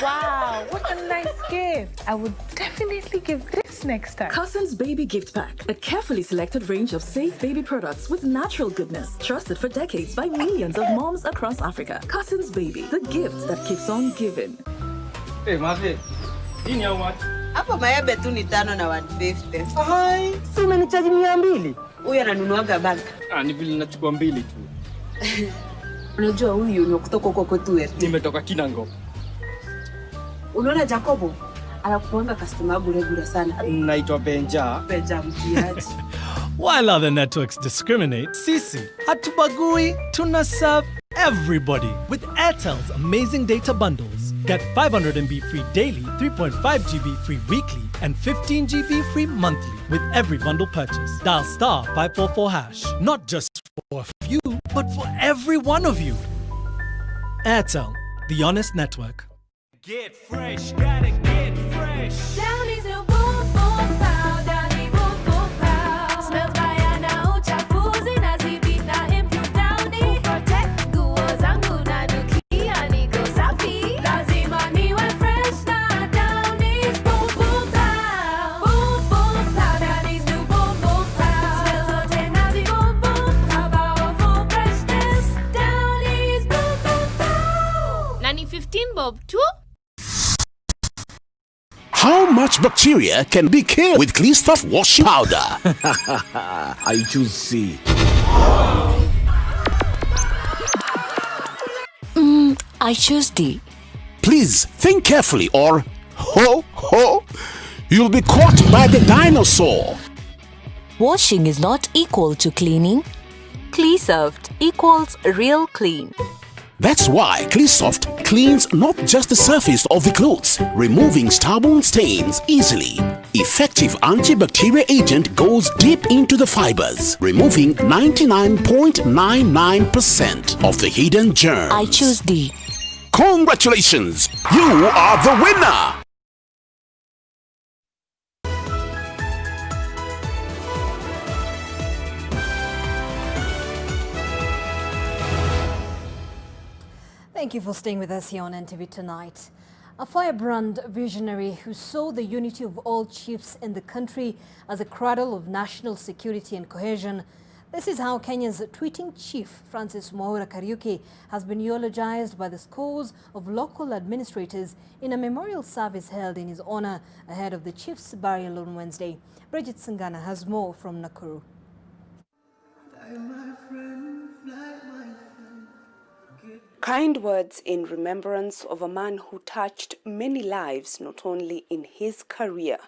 Wow, what a nice gift. I would definitely give this next time. Cousins Baby Gift Pack, a carefully selected range of safe baby products with natural goodness, trusted for decades by millions of moms across Africa. Cousins Baby, the gift that keeps on giving. Hey, Mafi, hii ni how much? Hapo maembe tu ni 5 na 150. Hai, Si umenichaji 200. Huyu ananunuaga bag. Ni vile nachukua 2 tu. Unajua huyu ni kutoka huko kwetu wetu. Nimetoka Kinango. Unaona Jacobo? Anakuanga customer wangu regular sana. Naitwa Benja. Benja mtiaji. While other networks discriminate, sisi hatubagui, tuna serve everybody with Airtel's amazing data bundles. Get 500 MB free daily, 3.5 GB free weekly, and 15 GB free monthly with every bundle purchase. Dial *544#. Not just for a few, but for every one of you. Airtel, the honest network. Get fresh, gotta get fresh. Downy's new boom boom pow, Downy boom boom pow. Smells bayana uchafuzi na zibita impure Downy. Protect nguo zangu na nukia niko safi. Lazima niwe fresh na Downy's boom boom pow. Boom boom pow, Downy's new boom boom pow. Smells zote na zi boom boom pow. Powerful freshness, Downy's boom boom pow. Nani 15 bob too? How much bacteria can be killed with Clean Stuff washing powder? I choose C. I choose D. Please think carefully or you'll be caught by the dinosaur. Washing is not equal to cleaning. Clean-Soft equals real clean. That's why Cleansoft cleans not just the surface of the clothes, removing stubborn stains easily. Effective antibacterial agent goes deep into the fibers, removing 99.99% of the hidden germs. I choose D. Congratulations! You are the winner! Thank you for staying with us here on NTV tonight. A firebrand visionary who saw the unity of all chiefs in the country as a cradle of national security and cohesion. This is how Kenya's tweeting chief, Francis Mwaura Kariuki, has been eulogized by the scores of local administrators in a memorial service held in his honor ahead of the chief's burial on Wednesday. Bridget Sangana has more from Nakuru. Kind words in remembrance of a man who touched many lives, not only in his career,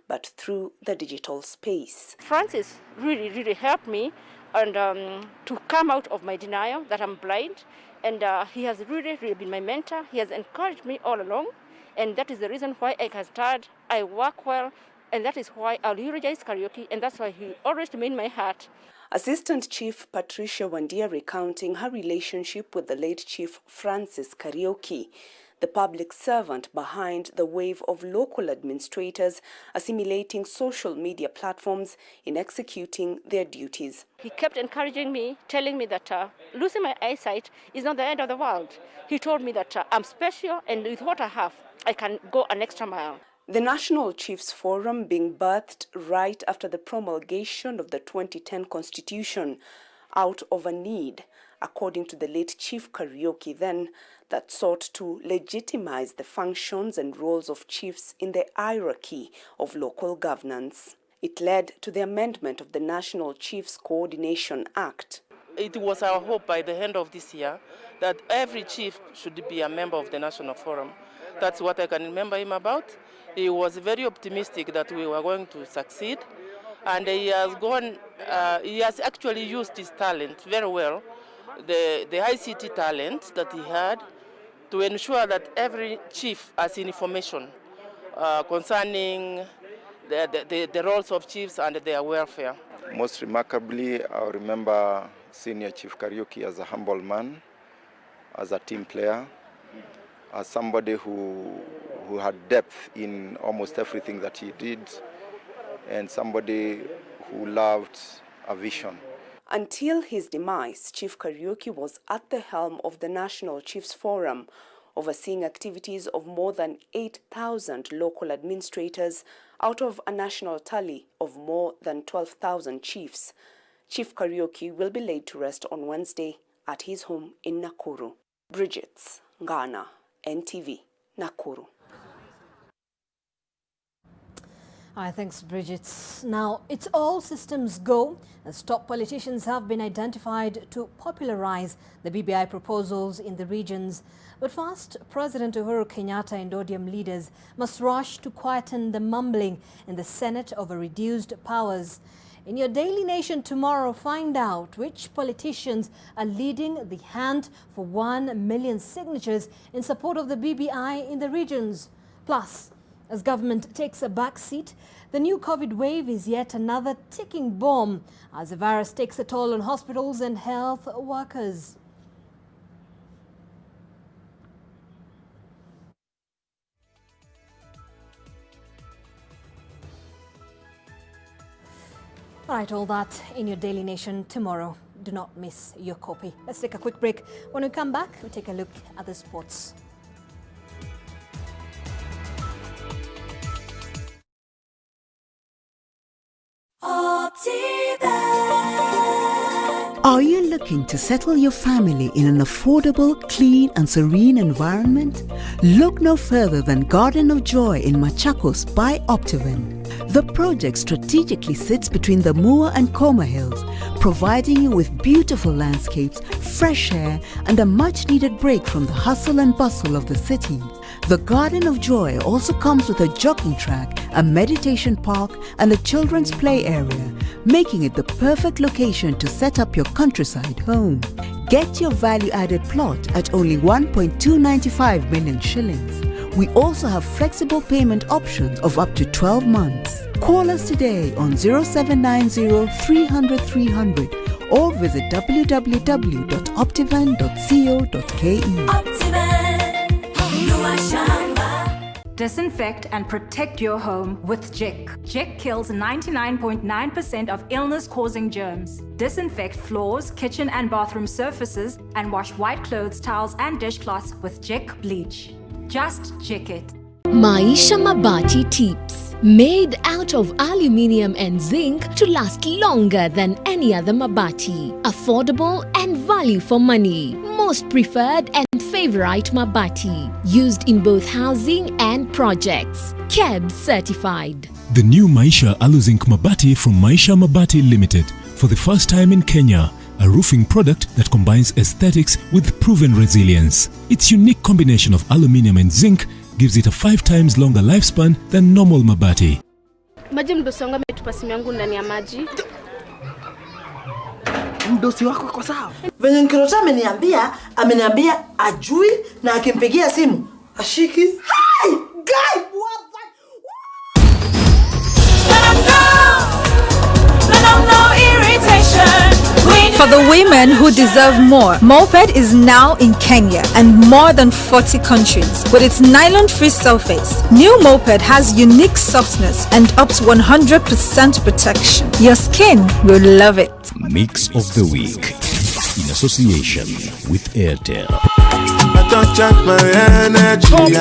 but through the digital space. Francis really helped me and to come out of my denial that I'm blind. And he has really been my mentor. He has encouraged me all along. And that is the reason why I can start, I work well, and that is why I'll eulogize Kariuki, and that's why he always remained in my heart. Assistant Chief Patricia Wandia recounting her relationship with the late Chief Francis Kariuki. the public servant behind the wave of local administrators assimilating social media platforms in executing their duties. He kept encouraging me, telling me that losing my eyesight is not the end of the world. He told me that I'm special, and with what I have, I can go an extra mile. The National Chiefs Forum being birthed right after the promulgation of the 2010 Constitution out of a need, according to the late Chief Kariuki then, that sought to legitimize the functions and roles of chiefs in the hierarchy of local governance. It led to the amendment of the National Chiefs Coordination Act. It was our hope by the end of this year that every chief should be a member of the National Forum. That's what I can remember him about. He was very optimistic that we were going to succeed, and he has actually used his talent very well, the ICT talent that he had, to ensure that every chief has information concerning the roles of chiefs and their welfare. Most remarkably, I remember Senior Chief Kariuki as a humble man, as a team player, as somebody who had depth in almost everything that he did, and somebody who loved a vision. Until his demise, Chief Kariuki was at the helm of the National Chiefs Forum, overseeing activities of more than 8,000 local administrators out of a national tally of more than 12,000 chiefs. Chief Kariuki will be laid to rest on Wednesday at his home in Nakuru. Bridget Ngana, NTV, Nakuru. Thanks, Bridget. Now, it's all systems go as top politicians have been identified to popularize the BBI proposals in the regions. But first, President Uhuru Kenyatta and ODM leaders must rush to quieten the mumbling in the Senate over reduced powers. In your Daily Nation tomorrow, find out which politicians are leading the hand for 1 million signatures in support of the BBI in the regions. Plus, as government takes a back seat, the new COVID wave is yet another ticking bomb as the virus takes a toll on hospitals and health workers. All right, all that in your Daily Nation tomorrow. Do not miss your copy. Let's take a quick break. When we come back, we'll take a look at the sports. Are you looking to settle your family in an affordable, clean and serene environment? Look no further than Garden of Joy in Machakos by Optiven. The project strategically sits between the Mua and Koma Hills, providing you with beautiful landscapes, fresh air and a much-needed break from the hustle and bustle of the city. The Garden of Joy also comes with a jogging track, a meditation park and a children's play area, making it the perfect location to set up your countryside home. Get your value-added plot at only 1.295 million shillings. We also have flexible payment options of up to 12 months. Call us today on 0790 300 300 or visit www.optivan.co.ke. Disinfect and protect your home with Jik. Jik kills 99.9% of illness-causing germs. Disinfect floors, kitchen and bathroom surfaces and wash white clothes, towels and dishcloths with Jik bleach. Just Jik it. Maisha Mabati Tips. Made out of aluminium and zinc to last longer than any other mabati. Affordable and value for money. Most preferred and favorite mabati. Used in both housing and projects. KEBS certified. The new Maisha Aluzinc Mabati from Maisha Mabati Limited. For the first time in Kenya. A roofing product that combines aesthetics with proven resilience. Its unique combination of aluminium and zinc gives it a 5 times longer lifespan than normal mabati. Maji mdosi wangu ametupa simu yangu ndani ya maji. Mdosi wako kwa sawa. Venye Nkirota ameniambia ajui na akimpigia simu ashiki. Hi! Guy! What the? Let 'em know irritation. We For the women who deserve more, Moped is now in Kenya and more than 40 countries. With its nylon-free surface, new Moped has unique softness and up to 100% protection. Your skin will love it. Mix of the Week in association with Airtel. I don't check my energy.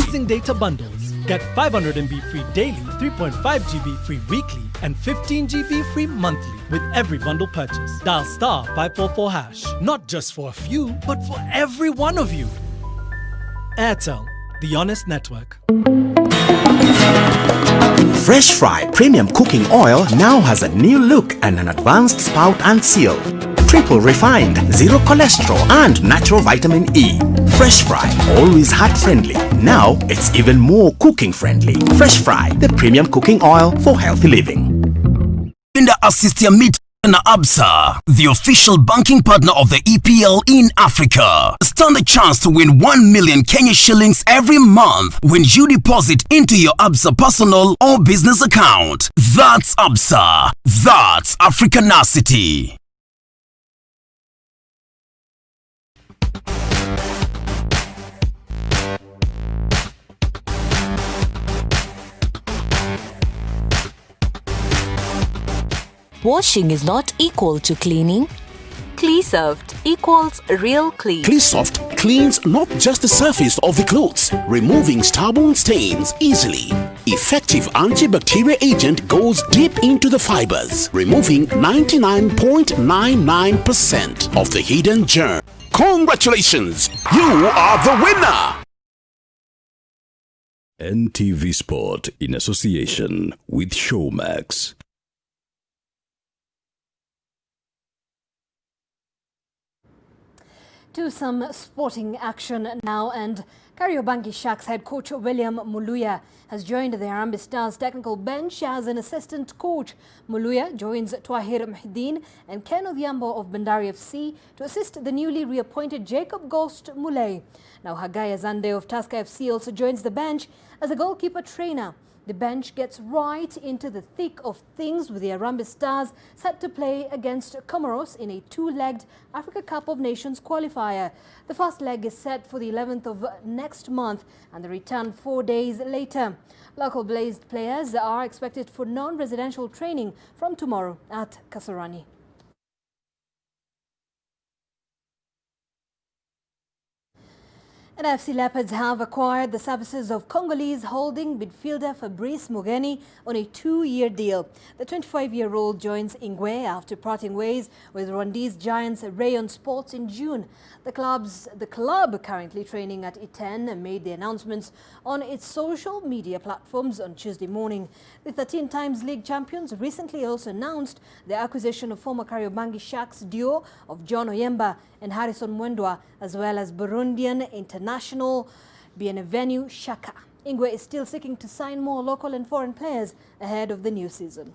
Using data bundles. Get 500 MB free daily, 3.5 GB free weekly, and 15 GB free monthly with every bundle purchase. Dial star 544 hash. Not just for a few, but for every one of you. Airtel, the honest network. Fresh Fry Premium Cooking Oil now has a new look and an advanced spout and seal. Triple refined, zero cholesterol and natural vitamin E. Fresh Fry, always heart friendly. Now it's even more cooking friendly. Fresh Fry, the premium cooking oil for healthy living. In the Assistia Meet and ABSA, the official banking partner of the EPL in Africa. Stand a chance to win 1 million Kenya shillings every month when you deposit into your ABSA personal or business account. That's ABSA. That's Africanacity. Washing is not equal to cleaning. Cleasoft equals real clean. Cleasoft cleans not just the surface of the clothes, removing stubborn stains easily. Effective antibacterial agent goes deep into the fibers, removing 99.99% of the hidden germ. Congratulations! You are the winner! NTV Sport in association with Showmax. To some sporting action now, and Kariobangi Sharks head coach William Muluya has joined the Harambee Stars technical bench as an assistant coach. Muluya joins Twahir Muhyiddin and Ken Odhiambo of Bandari FC to assist the newly reappointed Jacob Ghost Muley. Now Hagai Azande of Tusker FC also joins the bench as a goalkeeper trainer. The bench gets right into the thick of things with the Harambee Stars set to play against Comoros in a two-legged Africa Cup of Nations qualifier. The first leg is set for the 11th of next month and the return 4 days later. Local Blazed players are expected for non-residential training from tomorrow at Kasarani. And FC Leopards have acquired the services of Congolese holding midfielder Fabrice Mugeni on a 2-year deal. The 25-year-old joins Ingwe after parting ways with Rwandese giants Rayon Sports in June. The club currently training at Iten made the announcements on its social media platforms on Tuesday morning. The 13 times league champions recently also announced the acquisition of former Kariobangi Sharks duo of John Oyemba and Harrison Mwendwa, as well as Burundian international Bienvenu Shaka. Ingwe is still seeking to sign more local and foreign players ahead of the new season.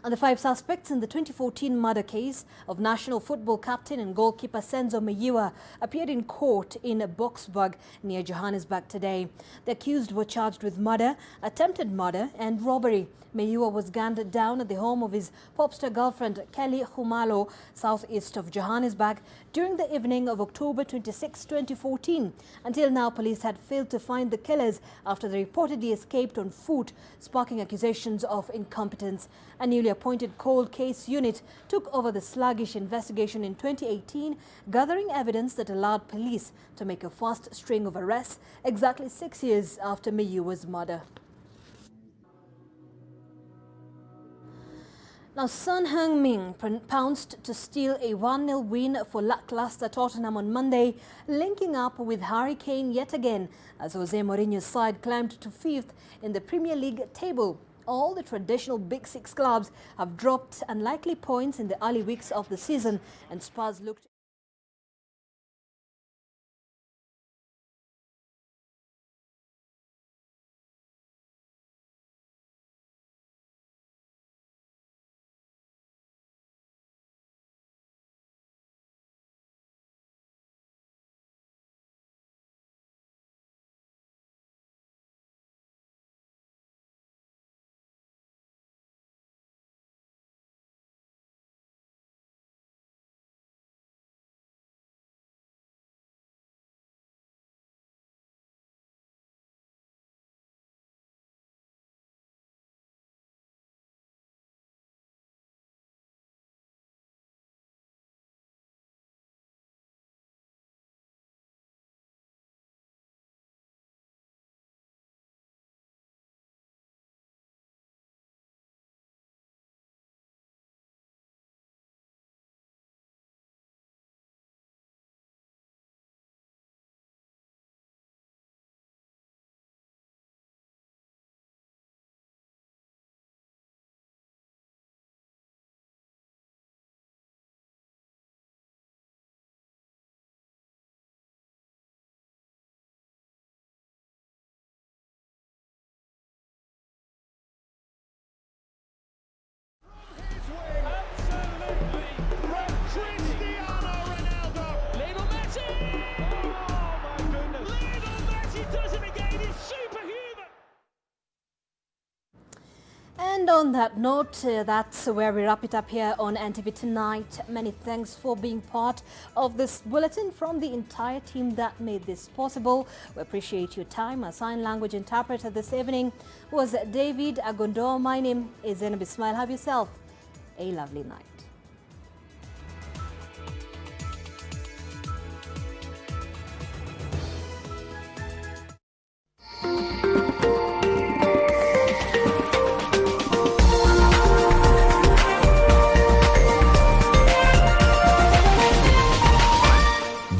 And the 5 suspects in the 2014 murder case of national football captain and goalkeeper Senzo Meyiwa appeared in court in Boksburg near Johannesburg today. The accused were charged with murder, attempted murder and robbery. Meyiwa was gunned down at the home of his popstar girlfriend Kelly Khumalo, southeast of Johannesburg, during the evening of October 26, 2014. Until now, police had failed to find the killers after they reportedly escaped on foot, sparking accusations of incompetence. A newly appointed cold case unit took over the sluggish investigation in 2018, gathering evidence that allowed police to make a fast string of arrests exactly 6 years after Meyiwa's murder. Now, Son Heung-min pounced to steal a 1-0 win for lackluster Tottenham on Monday, linking up with Harry Kane yet again as Jose Mourinho's side climbed to 5th in the Premier League table. All the traditional Big Six clubs have dropped unlikely points in the early weeks of the season, and Spurs looked And on that note, that's where we wrap it up here on NTV Tonight. Many thanks for being part of this bulletin from the entire team that made this possible. We appreciate your time. Our sign language interpreter this evening was David Agondo. My name is Zainab. Ismail. Have yourself a lovely night.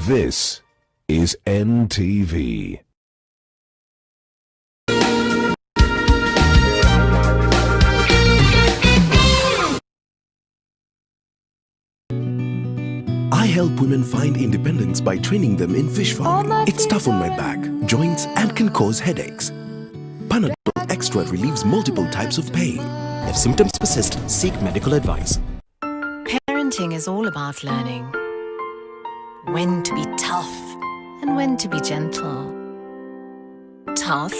This is NTV. I help women find independence by training them in fish farming. It's tough on my back, joints, and can cause headaches. Panadol Extra relieves multiple types of pain. If symptoms persist, seek medical advice. Parenting is all about learning when to be tough and when to be gentle. Tough